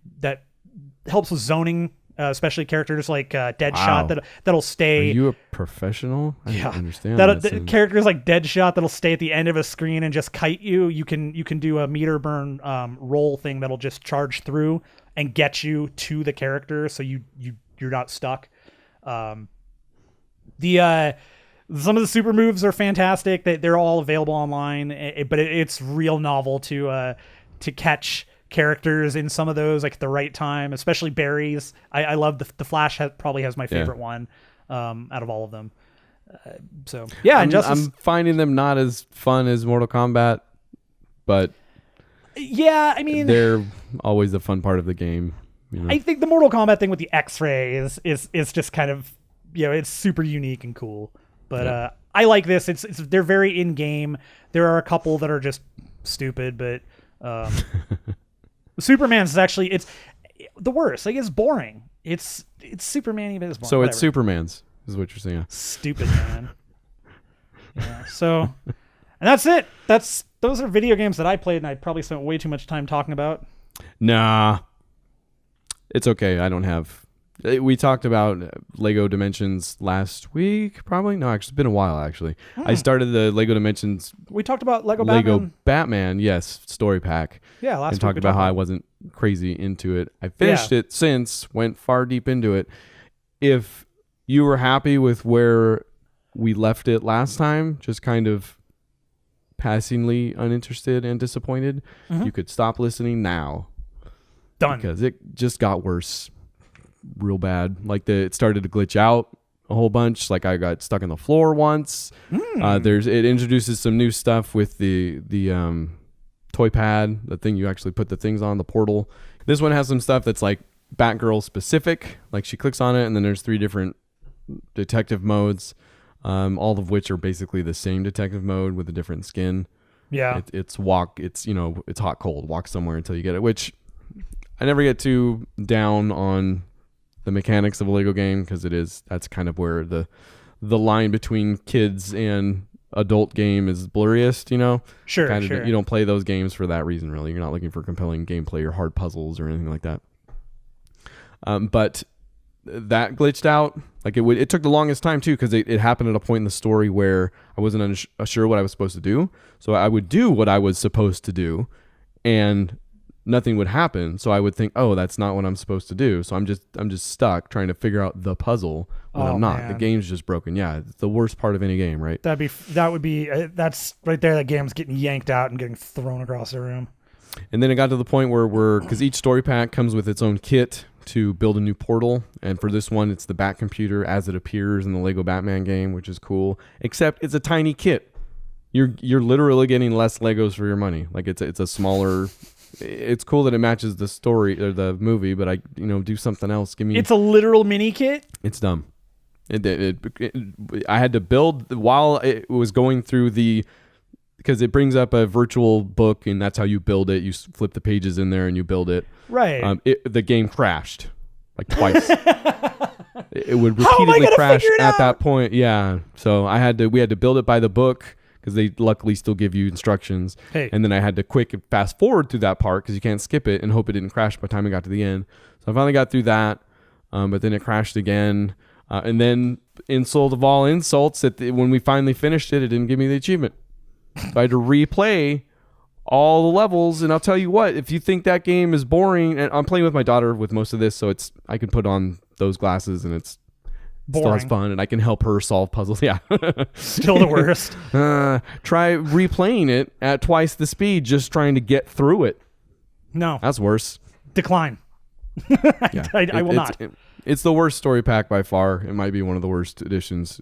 helps with zoning, especially characters like Deadshot that'll stay. Are you a professional? I don't understand. Characters like Deadshot that'll stay at the end of a screen and just kite you. You can do a meter burn roll thing that'll just charge through and get you to the character, so you're not stuck. Some of the super moves are fantastic. They're all available online, but it's real novel to catch characters in some of those, like at the right time, especially berries. I love the Flash probably has my favorite one out of all of them. I'm finding them not as fun as Mortal Kombat, but yeah, I mean, they're always the fun part of the game. I think the Mortal Kombat thing with the X-ray is just kind of, it's super unique and cool. But I like this. They're very in game. There are a couple that are just stupid, but Superman's is actually it's the worst. Like, it's boring. It's Superman, but it's boring. So Whatever. It's Superman's is what you're saying. Stupid, man. Yeah. So, and that's it. Those are video games that I played, and I probably spent way too much time talking about. Nah. It's okay. I don't have. We talked about Lego Dimensions last week, probably. No, actually, it's been a while, actually. I started the Lego Dimensions. We talked about Lego Batman, yes, story pack. Yeah, last week. And talked about how I wasn't crazy into it. I finished it since, went far deep into it. If you were happy with where we left it last time, just kind of passingly uninterested and disappointed, you could stop listening now. Done. Because it just got worse real bad. Like it started to glitch out a whole bunch. Like I got stuck on the floor once. It introduces some new stuff with the toy pad, the thing you actually put the things on, the portal. This one has some stuff that's like Batgirl specific. Like she clicks on it and then there's 3 different detective modes, all of which are basically the same detective mode with a different skin. Yeah. It's hot, cold, walk somewhere until you get it, which I never get too down on the mechanics of a Lego game, because that's kind of where the line between kids and adult game is blurriest, Sure. You don't play those games for that reason, really. You're not looking for compelling gameplay or hard puzzles or anything like that. But that glitched out. Like it took the longest time too, because it happened at a point in the story where I wasn't sure what I was supposed to do. So I would do what I was supposed to do, and nothing would happen. So I would think, oh, that's not what I'm supposed to do. So I'm just stuck trying to figure out the puzzle when I'm not. Man. The game's just broken. Yeah, it's the worst part of any game, right? That's right there. That game's getting yanked out and getting thrown across the room. And then it got to the point where because each story pack comes with its own kit to build a new portal. And for this one, it's the Bat computer as it appears in the Lego Batman game, which is cool. Except it's a tiny kit. You're literally getting less Legos for your money. Like it's a smaller. It's cool that it matches the story or the movie, but do something else. Give me. It's a literal mini kit. It's dumb. I had to build while it was going through because it brings up a virtual book, and that's how you build it. You flip the pages in there and you build it. Right. The game crashed like twice. It would repeatedly crash at that point. Yeah. So we had to build it by the book, because they luckily still give you instructions. Hey. And then I had to quick and fast forward through that part because you can't skip it and hope it didn't crash by the time I got to the end. So I finally got through that, but then it crashed again. And then insult of all insults, when we finally finished it, it didn't give me the achievement. So I had to replay all the levels. And I'll tell you what, if you think that game is boring, and I'm playing with my daughter with most of this, so I can put on those glasses and it's boring. Still has fun, and I can help her solve puzzles. Yeah. Still the worst. Try replaying it at twice the speed, just trying to get through it. No. That's worse. Decline. Yeah. I will not. It's the worst story pack by far. It might be one of the worst editions.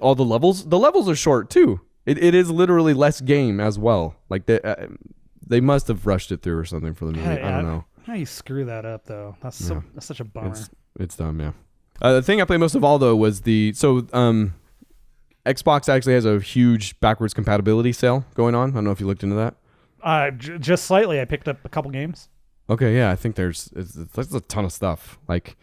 All the levels. The levels are short too. It is literally less game as well. Like they must have rushed it through or something for the movie. I don't know. How you screw that up though? That's such a bummer. It's dumb. Yeah. The thing I played most of all though was Xbox actually has a huge backwards compatibility sale going on. I don't know if you looked into that. Just slightly. I picked up a couple games. Okay, yeah, I think there's a ton of stuff like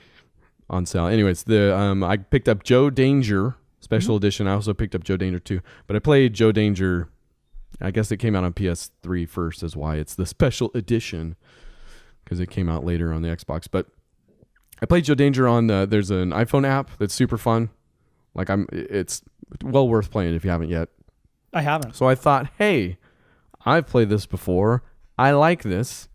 on sale. Anyways, I picked up Joe Danger Special Edition. I also picked up Joe Danger 2, but I played Joe Danger. I guess it came out on PS3 first, is why it's the Special Edition, because it came out later on the Xbox. But I played Joe Danger on there's an iPhone app that's super fun. Like it's well worth playing if you haven't yet. I haven't. So I thought, hey, I've played this before. I like this.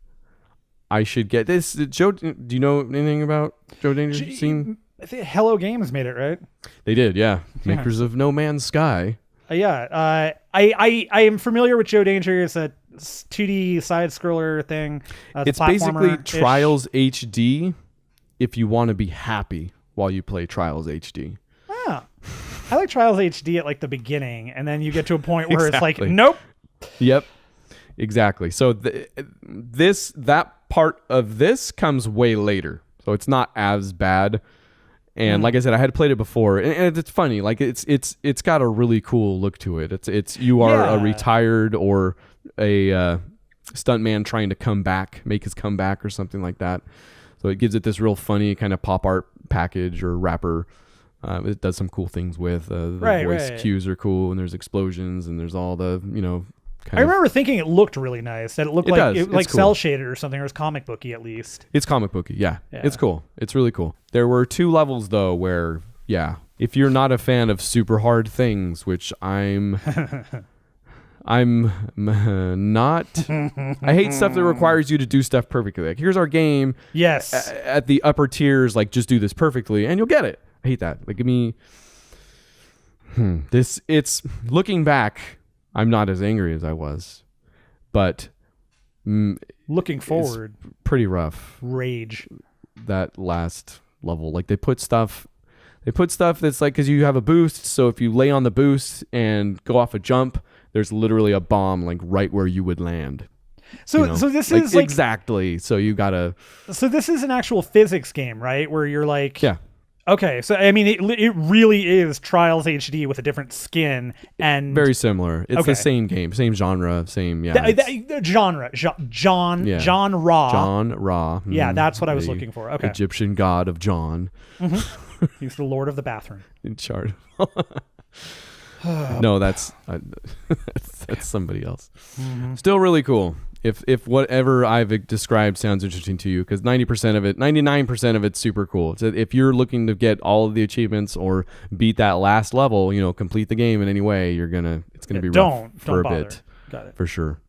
I should get this. Joe, do you know anything about Joe Danger? I think Hello Games made it, right? They did, yeah. Makers of No Man's Sky. I am familiar with Joe Danger. It's a 2D side scroller thing. It's basically Trials HD if you want to be happy while you play Trials HD. Ah, I like Trials HD at like the beginning, and then you get to a point where it's like, nope. Yep. Exactly. So that part of this comes way later, so it's not as bad. And like I said, I had played it before, and it's funny. Like it's got a really cool look to it. It's you are a retired or a stuntman trying to make his comeback or something like that. So it gives it this real funny kind of pop art package or wrapper. It does some cool things with the voice cues are cool, and there's explosions, and there's all the I remember thinking it looked really nice. That it looked like cool. cell shaded or something, or it's comic booky at least. It's comic booky, yeah. It's cool. It's really cool. There were 2 levels though where, if you're not a fan of super hard things, which I'm not. I hate stuff that requires you to do stuff perfectly. Like, here's our game. Yes. At the upper tiers, like, just do this perfectly, and you'll get it. I hate that. Like, give me this. It's looking back. I'm not as angry as I was, but looking forward, pretty rough. Rage. That last level, like they put stuff that's like, because you have a boost, so if you lay on the boost and go off a jump, there's literally a bomb like right where you would land. So this is like exactly. So you gotta. So this is an actual physics game, right? Where you're like, yeah. Okay, so I mean, it really is Trials HD with a different skin and very similar. It's the same game, same genre, same genre. Yeah, that's what I was looking for. Okay, Egyptian god of John. Mm-hmm. He's the Lord of the bathroom. In charge. No, that's somebody else. Mm-hmm. Still really cool. If whatever I've described sounds interesting to you, because 99% of it's super cool. So if you're looking to get all of the achievements or beat that last level, complete the game in any way, it's gonna be rough for a bit. Got it. For sure.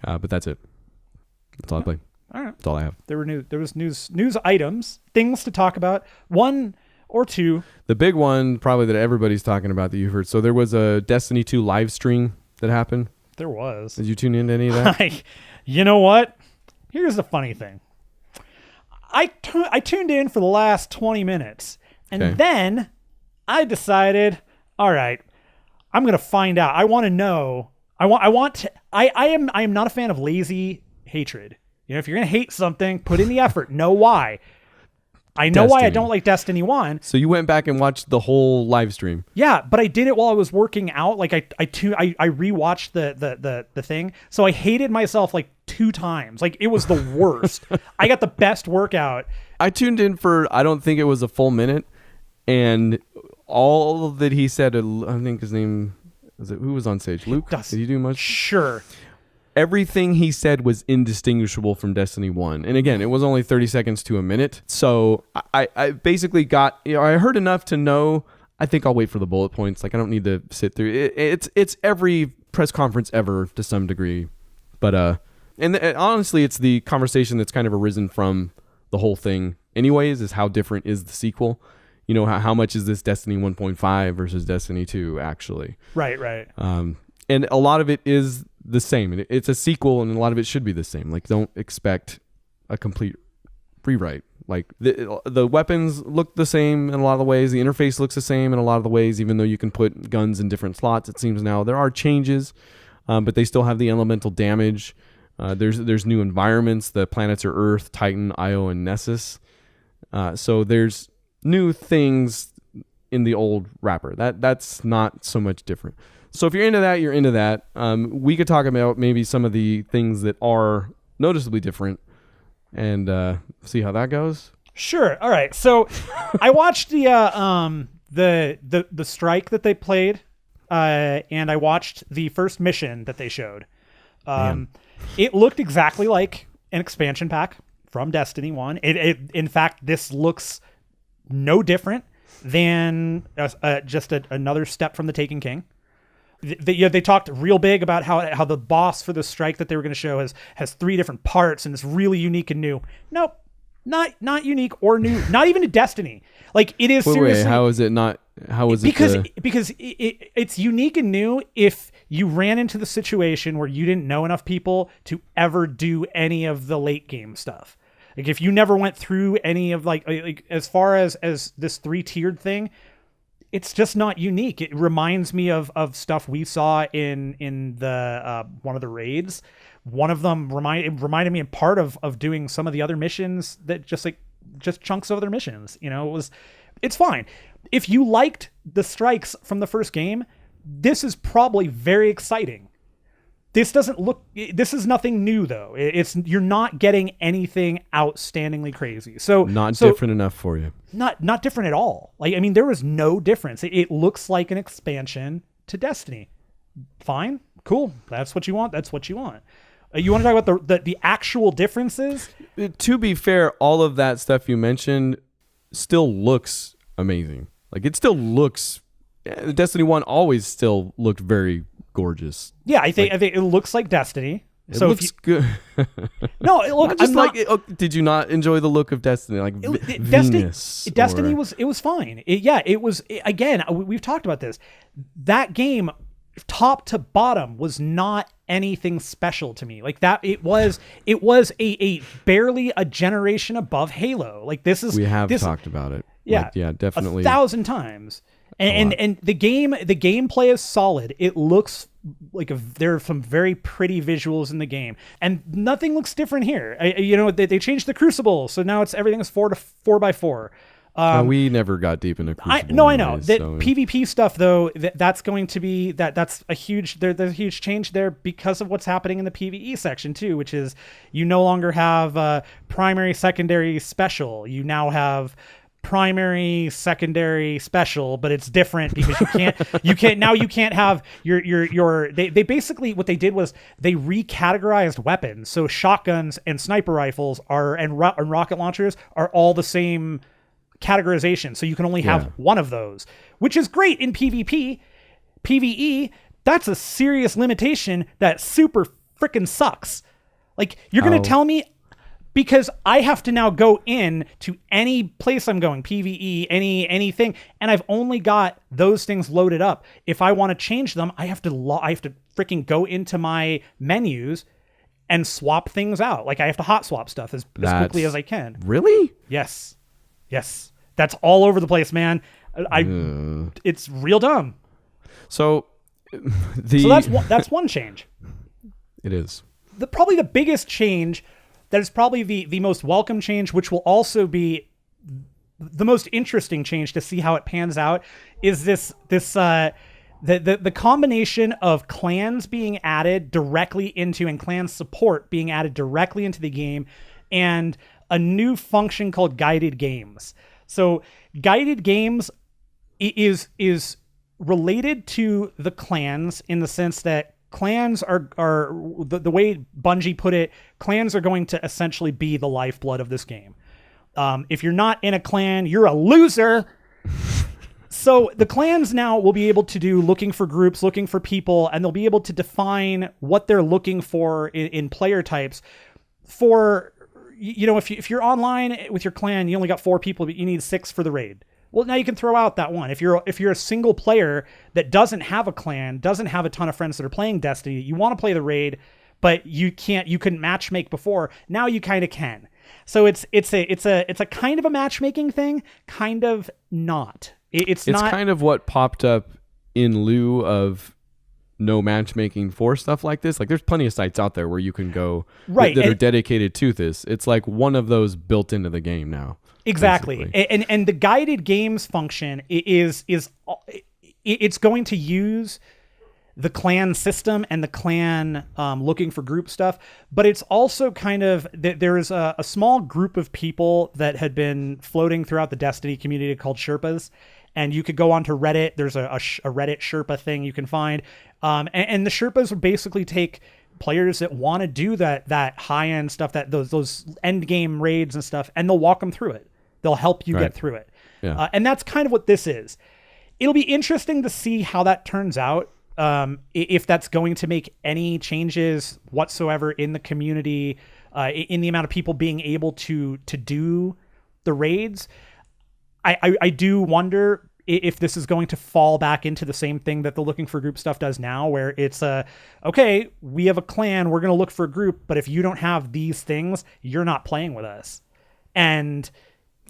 But that's it. That's all I played. All right. That's all I have. There was news items, things to talk about. 1 or 2. The big one probably that everybody's talking about that you've heard. So there was a Destiny 2 live stream that happened. There was. Did you tune into any of that? You know what? Here's the funny thing. I tuned in for the last 20 minutes, and then I decided, all right, I'm gonna find out. I want to know. I am not a fan of lazy hatred. You know, if you're gonna hate something, put in the effort. Know why. I know why I don't like Destiny 1. So you went back and watched the whole live stream. Yeah, but I did it while I was working out. Like I rewatched the thing. So I hated myself like 2 times. Like it was the worst. I got the best workout. I tuned in for, I don't think it was a full minute, and all that he said, I think his name was it, who was on stage? Luke? Did he do much? Sure. Everything he said was indistinguishable from Destiny 1. And again, it was only 30 seconds to a minute. So I basically got, I heard enough to know, I think I'll wait for the bullet points. Like I don't need to sit through it. It's every press conference ever to some degree. But, and honestly, it's the conversation that's kind of arisen from the whole thing anyways, is how different is the sequel? You know, how much is this Destiny 1.5 versus Destiny 2 actually? Right. And a lot of it is the same. It's a sequel, and a lot of it should be the same. Like, don't expect a complete rewrite. Like, the weapons look the same in a lot of the ways. The interface looks the same in a lot of the ways, even though you can put guns in different slots, it seems now. There are changes, but they still have the elemental damage. There's new environments. The planets are Earth, Titan, Io, and Nessus. So there's new things in the old wrapper. That's not so much different. So if you're into that, you're into that. We could talk about maybe some of the things that are noticeably different and see how that goes. Sure. All right. So I watched the strike that they played, and I watched the first mission that they showed. It looked exactly like an expansion pack from Destiny 1. In fact, this looks no different than just another step from the Taken King. They talked real big about how the boss for the strike that they were going to show has 3 different parts and it's really unique and new. Nope, not unique or new. Not even a Destiny. Like it is seriously. Wait, how is it not? How is it? Because it's unique and new if you ran into the situation where you didn't know enough people to ever do any of the late game stuff. Like if you never went through any of like as far as this 3-tiered thing. It's just not unique. It reminds me of stuff we saw in the one of the raids. One of them reminded me in part of doing some of the other missions that just chunks of other missions. You know, it's fine. If you liked the strikes from the first game, this is probably very exciting. This is nothing new though. You're not getting anything outstandingly crazy. So different enough for you. Not different at all. Like, I mean, there was no difference. It looks like an expansion to Destiny. Fine. Cool. That's what you want. You want to talk about the actual differences? To be fair, all of that stuff you mentioned still looks amazing. Like it still looks, Destiny 1 always still looked very gorgeous. Yeah, I think it looks like Destiny. It looks good. No, it looked. Did you not enjoy the look of Destiny? Like Destiny was fine. Again, we've talked about this. That game, top to bottom, was not anything special to me. Like that, it was a barely a generation above Halo. Like we have talked about it. Yeah, like, yeah, definitely 1,000 times. And the gameplay is solid. It looks like there are some very pretty visuals in the game, and nothing looks different here. They changed the Crucible, so now everything is 4x4. We never got deep into Crucible. I know that PvP stuff though. That's going to be that's a huge. There's a huge change there because of what's happening in the PvE section too, which is you no longer have primary, secondary, special. You now have primary, secondary, special, but it's different because you can't have your they basically what they did was they recategorized weapons. So shotguns and sniper rifles and rocket launchers are all the same categorization. So you can only have one of those, which is great in PvP. PvE, that's a serious limitation that super freaking sucks. Like you're going to tell me, because I have to now go in to any place I'm going, PvE, anything, and I've only got those things loaded up. If I want to change them, I have to freaking go into my menus and swap things out. Like I have to hot swap stuff as quickly as I can. Really? Yes. That's all over the place, man. It's real dumb. So that's one change. It is. Probably the biggest change, that is probably the most welcome change, which will also be the most interesting change to see how it pans out, is the combination of clans being added directly into, and clan support being added directly into the game, and a new function called guided games. So guided games is related to the clans in the sense that clans are the way Bungie put it, clans are going to essentially be the lifeblood of this game. If you're not in a clan, you're a loser. So the clans now will be able to do looking for groups, looking for people, and they'll be able to define what they're looking for in player types. For, if you're online with your clan, you only got 4 people, but you need 6 for the raid. Well, now you can throw out that one. If you're a single player that doesn't have a clan, doesn't have a ton of friends that are playing Destiny, you want to play the raid, but you couldn't matchmake before. Now you kind of can. So it's a kind of a matchmaking thing, kind of not. It's not kind of what popped up in lieu of no matchmaking for stuff like this. Like there's plenty of sites out there where you can go that are dedicated to this. It's like one of those built into the game now. Exactly. And the guided games function is it's going to use the clan system and the clan looking for group stuff, but it's also kind of, there is a small group of people that had been floating throughout the Destiny community called Sherpas, and you could go onto Reddit. There's a Reddit Sherpa thing you can find, and the Sherpas would basically take players that want to do that high end stuff, that those end game raids and stuff, and they'll walk them through it. They'll help you get through it. Yeah. And that's kind of what this is. It'll be interesting to see how that turns out. If that's going to make any changes whatsoever in the community, in the amount of people being able to do the raids. I do wonder if this is going to fall back into the same thing that the looking for group stuff does now, where it's okay, we have a clan, we're going to look for a group, but if you don't have these things, you're not playing with us. And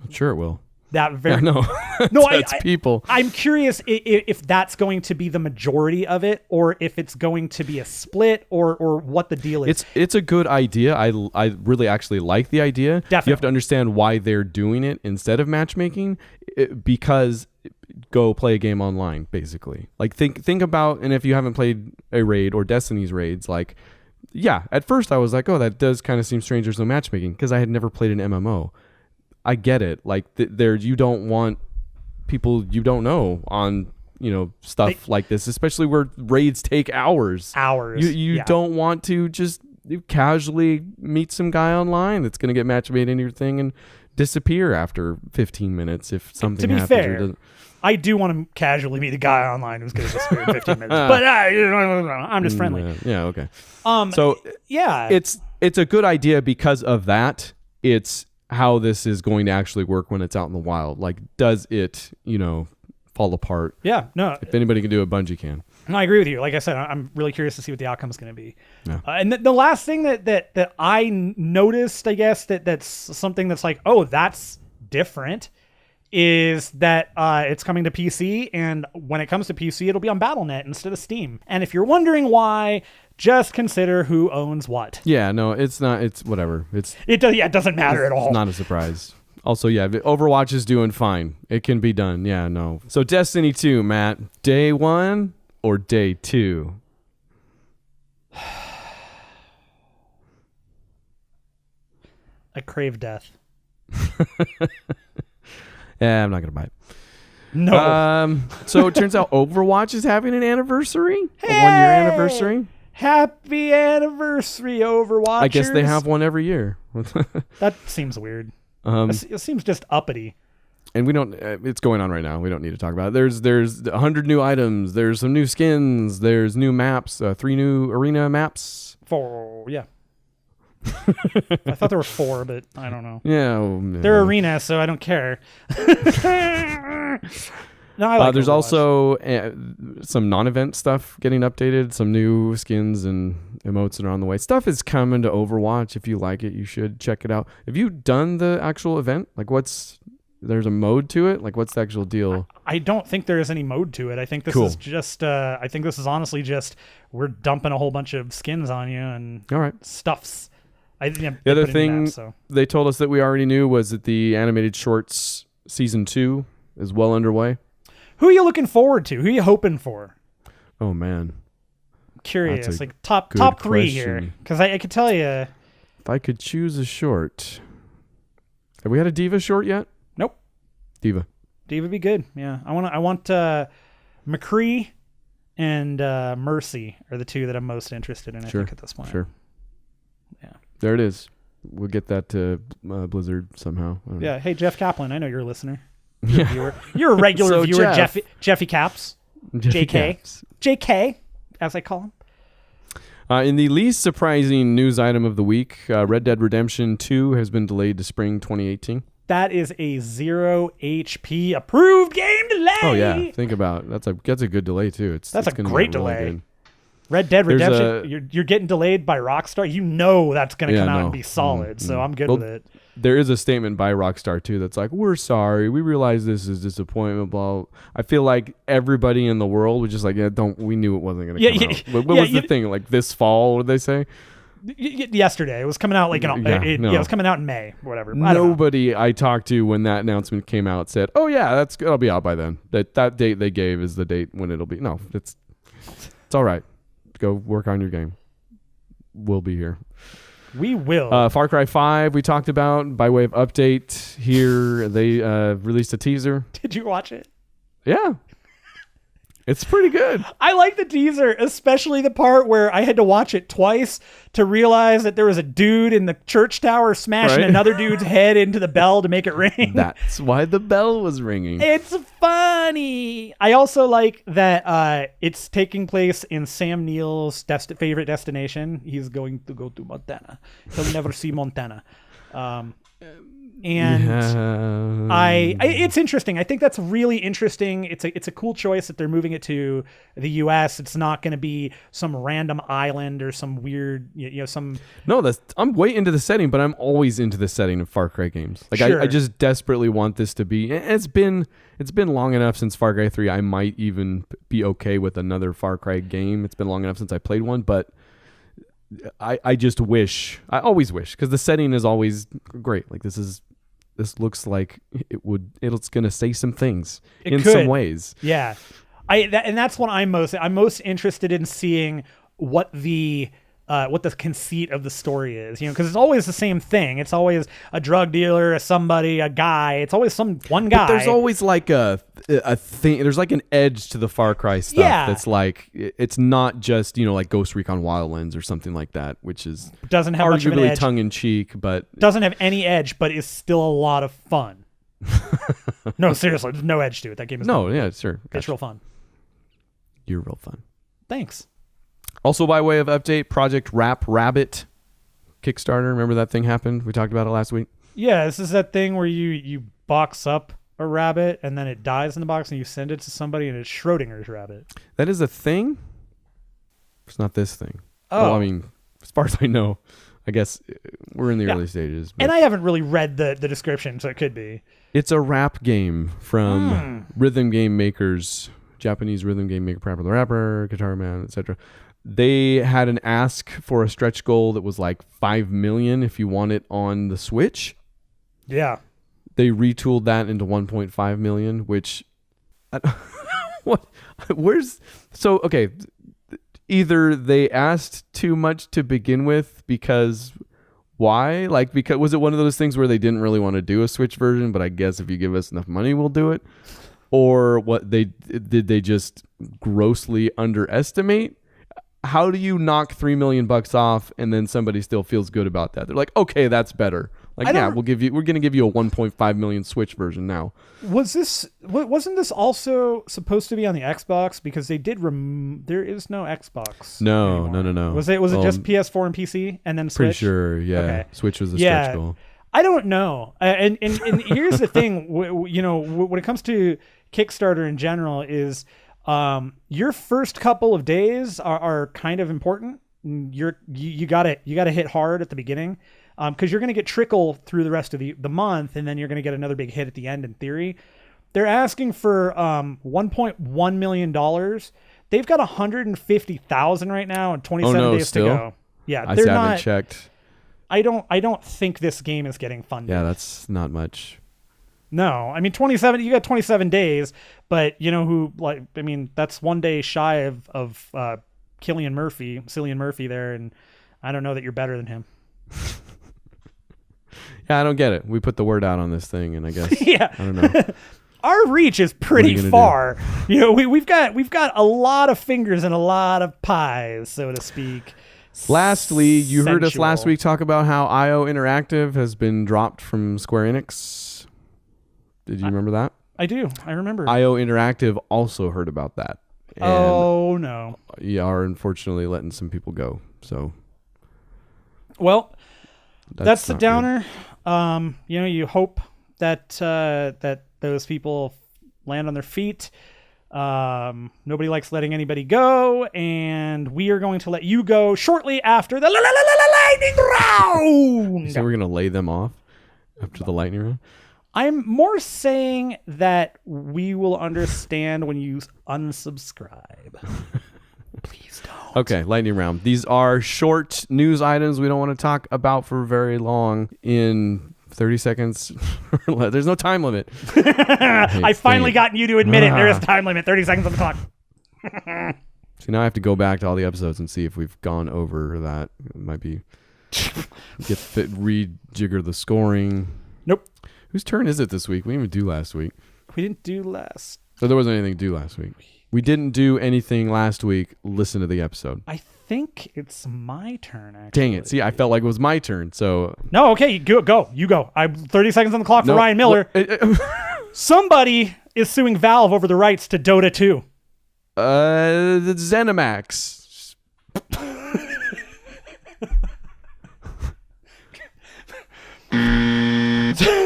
I'm sure it will. That very no, that's people. I'm curious if that's going to be the majority of it, or if it's going to be a split, or what the deal is. It's a good idea. I really actually like the idea. Definitely. You have to understand why they're doing it instead of matchmaking, because go play a game online, basically. Like think about, and if you haven't played a raid or Destiny's raids, like, yeah, at first I was like, oh, that does kind of seem strange. There's no matchmaking, because I had never played an MMO. I get it. Like you don't want people you don't know on, stuff like this, especially where raids take hours. You don't want to just casually meet some guy online that's going to get matchmade into your thing and disappear after 15 minutes if something happens. To be fair, I do want to casually meet a guy online who's going to disappear in 15 minutes. But I'm just friendly. Yeah, okay. So yeah, it's a good idea because of that. It's how this is going to actually work when it's out in the wild. Like, does it, fall apart? Yeah, no. If anybody can do it, Bungie can. No, I agree with you. Like I said, I'm really curious to see what the outcome is going to be. Yeah. And the last thing that I noticed, I guess, that's something that's like, oh, that's different, is that it's coming to PC, and when it comes to PC, it'll be on Battle.net instead of Steam. And if you're wondering why, just consider who owns what. Yeah, no, it's not. It's whatever. It doesn't matter at all. It's not a surprise. Also, yeah, Overwatch is doing fine. It can be done. Yeah, no. So Destiny 2, Matt, day 1 or day 2? I crave death. Yeah, I'm not gonna buy it. No. So it turns out Overwatch is having an anniversary, hey! a 1-year anniversary. Happy anniversary, Overwatchers. I guess they have one every year. That seems weird. It seems just uppity. And we don't. It's going on right now. We don't need to talk about it. There's 100 new items. There's some new skins. There's new maps. 3 new arena maps. 4, yeah. I thought there were 4, but I don't know. Yeah, they're arena, so I don't care. No, I like there's Overwatch. also some non-event stuff getting updated. Some new skins and emotes that are on the way. Stuff is coming to Overwatch. If you like it, you should check it out. Have you done the actual event? Like, there's a mode to it? Like, what's the actual deal? I don't think there is any mode to it. I think this is just. I think this is honestly just we're dumping a whole bunch of skins on you and all right stuffs. The other thing they told us that we already knew was that the animated shorts season 2 is well underway. Who are you looking forward to? Who are you hoping for? Oh man, curious. Like top 3 question. Here, because I could tell you. If I could choose a short, have we had a Diva short yet? Nope. Diva would be good. Yeah, I want McCree and Mercy are the 2 that I'm most interested in. I think at this point. Sure. Yeah. There it is. We'll get that to Blizzard somehow. Yeah. Hey, Jeff Kaplan. I know you're a listener. You're a regular viewer, Jeffy Caps. JK, as I call him. In the least surprising news item of the week, Red Dead Redemption 2 has been delayed to spring 2018. That is a 0 HP approved game delay. Oh yeah, think about it. That's a good delay too. That's a great delay. Really Red Dead Redemption, you're getting delayed by Rockstar. You know that's going to come out and be solid, so I'm good with it. There is a statement by Rockstar too that's like, "We're sorry. We realize this is disappointment." Blah. I feel like everybody in the world was just like, "Yeah, we knew it wasn't going to come out." What was the thing? Like this fall? What did they say? Yesterday, it was coming out like it was coming out in May, whatever. Nobody I talked to when that announcement came out said, "Oh yeah, it'll be out by then." That date they gave is the date when it'll be. No, it's all right. Go work on your game. We'll be here. We will. Far Cry 5 we talked about by way of update here. They released a teaser. Did you watch it? Yeah. It's pretty good. I like the teaser, especially the part where I had to watch it twice to realize that there was a dude in the church tower smashing another dude's head into the bell to make it ring. That's why the bell was ringing. It's funny. I also like that it's taking place in Sam Neill's favorite destination. He's going to go to Montana. He'll never see Montana. It's interesting. I think that's really interesting. It's a cool choice that they're moving it to the U.S. It's not going to be some random island or some weird, some. No, I'm way into the setting, but I'm always into the setting of Far Cry games. Like I just desperately want this to be. It's been long enough since Far Cry 3. I might even be okay with another Far Cry game. It's been long enough since I played one, but. I always wish, because the setting is always great. Like this looks like it's going to say some things some ways. Yeah. And that's what I'm most interested in seeing what the conceit of the story is, because it's always the same thing. It's always a drug dealer, a guy. It's always one guy. But there's always like a thing. There's like an edge to the Far Cry stuff. Yeah. That's like, it's not just, like Ghost Recon Wildlands or something like that, which is doesn't have much of an edge. Tongue in cheek, but doesn't have any edge, but is still a lot of fun. No, seriously, there's no edge to it. That game is fun. Yeah, sure. Gotcha. It's real fun. You're real fun. Thanks. Also, by way of update, Project Rap Rabbit Kickstarter. Remember that thing happened? We talked about it last week. Yeah, this is that thing where you box up a rabbit and then it dies in the box and you send it to somebody and it's Schrodinger's rabbit. That is a thing? It's not this thing. Oh. Well, I mean, as far as I know, I guess we're in the early stages. And I haven't really read the description, so it could be. It's a rap game from rhythm game makers, Japanese rhythm game maker, Parappa the Rapper, Guitar Man, etc. They had an ask for a stretch goal that was like 5 million if you want it on the Switch. Yeah. They retooled that into 1.5 million, which okay, either they asked too much to begin with, because why? Like, because was it one of those things where they didn't really want to do a Switch version, but I guess if you give us enough money, we'll do it? Or what did they just grossly underestimate? How do you knock $3 million off and then somebody still feels good about that? They're like, okay, that's better. Like, we're going to give you a 1.5 million Switch version now. Wasn't this also supposed to be on the Xbox? Because they did there is no Xbox. No. Was it just PS4 and PC and then Switch? Pretty sure, yeah. Okay. Switch was the stretch goal. I don't know. And here's the thing, when it comes to Kickstarter in general is your first couple of days are kind of important. You gotta hit hard at the beginning. Because you're going to get trickle through the rest of the month, and then you're going to get another big hit at the end in theory. They're asking for $1.1 million. They've got 150,000 right now and 27 days still? to go. Yeah, I haven't checked. I don't think this game is getting funded. Yeah, that's not much. No, I mean 27. You got 27 days, but that's 1 day shy of Cillian Murphy there, and I don't know that you're better than him. Yeah, I don't get it. We put the word out on this thing, and I guess yeah, I don't know. Our reach is pretty far. We've got a lot of fingers and a lot of pies, so to speak. Lastly, you heard us last week talk about how IO Interactive has been dropped from Square Enix. Did you remember that? I do. I remember. IO Interactive also heard about that. And oh no! You are unfortunately letting some people go. So, well, that's the downer. Good. You hope that that those people land on their feet. Nobody likes letting anybody go, and we are going to let you go shortly after the lightning round. So we're gonna lay them off after the lightning round. I'm more saying that we will understand when you unsubscribe. Please don't. Okay, lightning round. These are short news items we don't want to talk about for very long in 30 seconds. There's no time limit. I finally gotten you to admit it. There is a time limit. 30 seconds on the clock. See, now I have to go back to all the episodes and see if we've gone over that. It might be rejigger the scoring. Nope. Whose turn is it this week? We didn't even do last week. We didn't do last. So there wasn't anything to do last week. We didn't do anything last week. Listen to the episode. I think it's my turn, actually. Dang it. See, I felt like it was my turn, so... No, okay, go. You go. I'm 30 seconds on the clock for Ryan Miller. Somebody is suing Valve over the rights to Dota 2. The ZeniMax.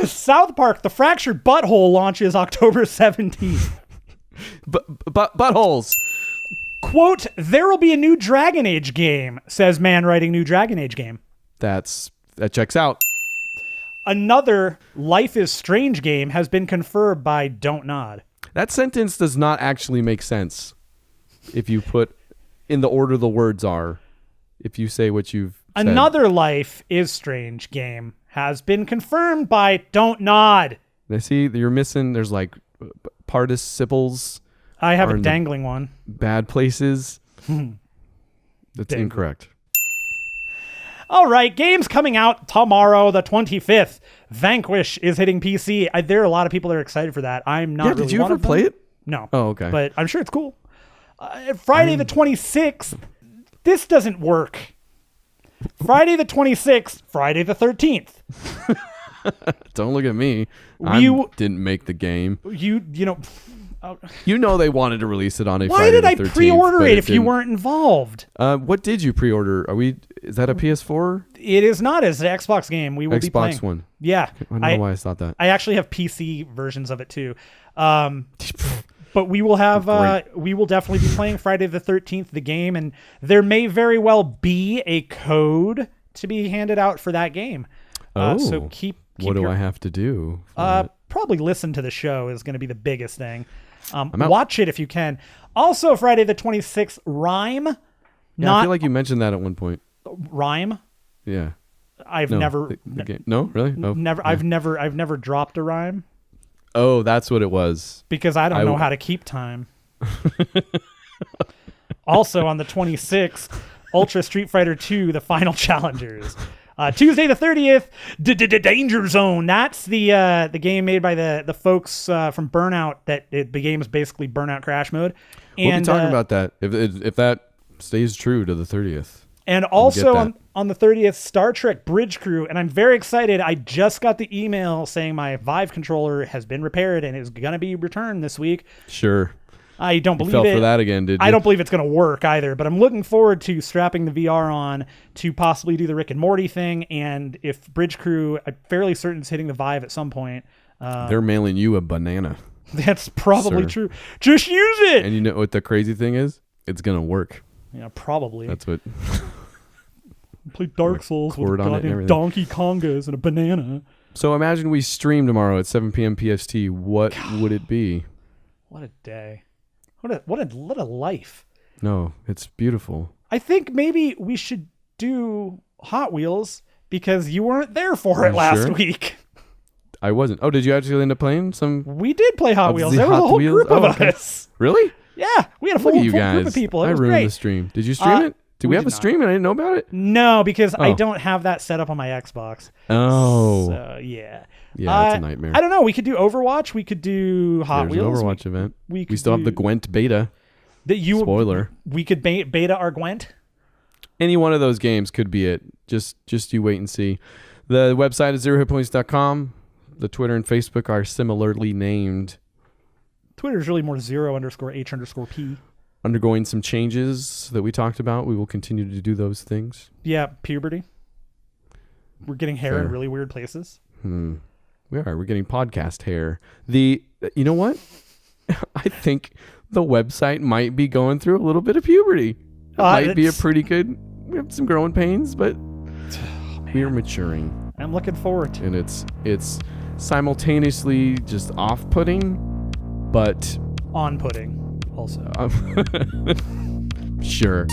South Park, The Fractured Butthole launches October 17th. Buttholes. Quote, there will be a new Dragon Age game, says man writing new Dragon Age game. That checks out. Another Life is Strange game has been confirmed by Don't Nod. That sentence does not actually make sense if you put in the order the words are. If you say what you've said. Another Life is Strange game has been confirmed by Don't Nod. I see you're missing. There's like participles. I have a dangling one. Bad places. That's incorrect. All right, games coming out tomorrow, the 25th. Vanquish is hitting PC. There are a lot of people that are excited for that. I'm not. Yeah, really did you ever play it? No. Oh, okay. But I'm sure it's cool. Friday the 26th. This doesn't work. Friday the 26th. Friday the 13th. Don't look at me. I didn't make the game. You know they wanted to release it on a Why Friday the 13th. Why did I pre-order it if you weren't involved? What did you pre-order? Is that a PS4? It is not. It's an Xbox game. We will be playing. Xbox One. Yeah. I don't know why I thought that. I actually have PC versions of it too. But we will have we will definitely be playing Friday the 13th, the game, and there may very well be a code to be handed out for that game. So keep what do I have to do? Probably listen to the show is going to be the biggest thing. Watch it if you can. Also, Friday the 26th, Rime. Yeah, I feel like you mentioned that at one point. Rime? Yeah. I've never. The game. No, really? Oh, never. Yeah. I've never dropped a rhyme. Oh, that's what it was. Because I don't know how to keep time. Also on the 26th, Ultra Street Fighter 2, the final challengers. Tuesday the 30th, Danger Zone. That's the game made by the folks from Burnout. The game is basically Burnout Crash Mode. And we'll be talking about that if that stays true to the 30th. And also on the 30th, Star Trek Bridge Crew. And I'm very excited. I just got the email saying my Vive controller has been repaired and is going to be returned this week. Sure. I don't You believe fell it. for that again, did you? I don't believe it's going to work either, but I'm looking forward to strapping the VR on to possibly do the Rick and Morty thing. And if Bridge Crew, I'm fairly certain it's hitting the Vive at some point. They're mailing you a banana. That's probably Sir. true. Just use it. And you know what the crazy thing is? It's going to work. Yeah, probably. That's what... Play Dark Souls with cord on it and goddamn everything. Donkey Kongas and a banana. So imagine we stream tomorrow at 7 p.m. PST. What would it be? What a day. What a life. No, it's beautiful. I think maybe we should do Hot Wheels because you weren't there for it last sure? week. I wasn't. Oh, did you actually end up playing some? We did play Hot Of Wheels. the There was a Hot whole Wheels? group of Oh, okay. us. Really? Yeah, we had a Look full at you group guys. of people. It I was ruined great. the stream. Did you stream it? Did we we have did a not. stream and I didn't know about it? No, because I Oh. don't have that set up on my Xbox. Oh. So, yeah. Yeah, it's a nightmare. I don't know. We could do Overwatch. We could do Hot There's an Wheels. Overwatch event. We We still have the Gwent beta. Spoiler. We could beta our Gwent. Any one of those games could be it. Just you wait and see. The website is 0HITPOINTS.com. The Twitter and Facebook are similarly named. Twitter is really more 0_H_P. Undergoing some changes that we talked about. We will continue to do those things. Yeah, puberty. We're getting hair in Fair. really weird places. We are. We're getting podcast hair. You know what? I think the website might be going through a little bit of puberty. It might be a pretty good. We have some growing pains, but we are maturing. I'm looking forward to it. And it's simultaneously just off-putting, but On pudding also. sure.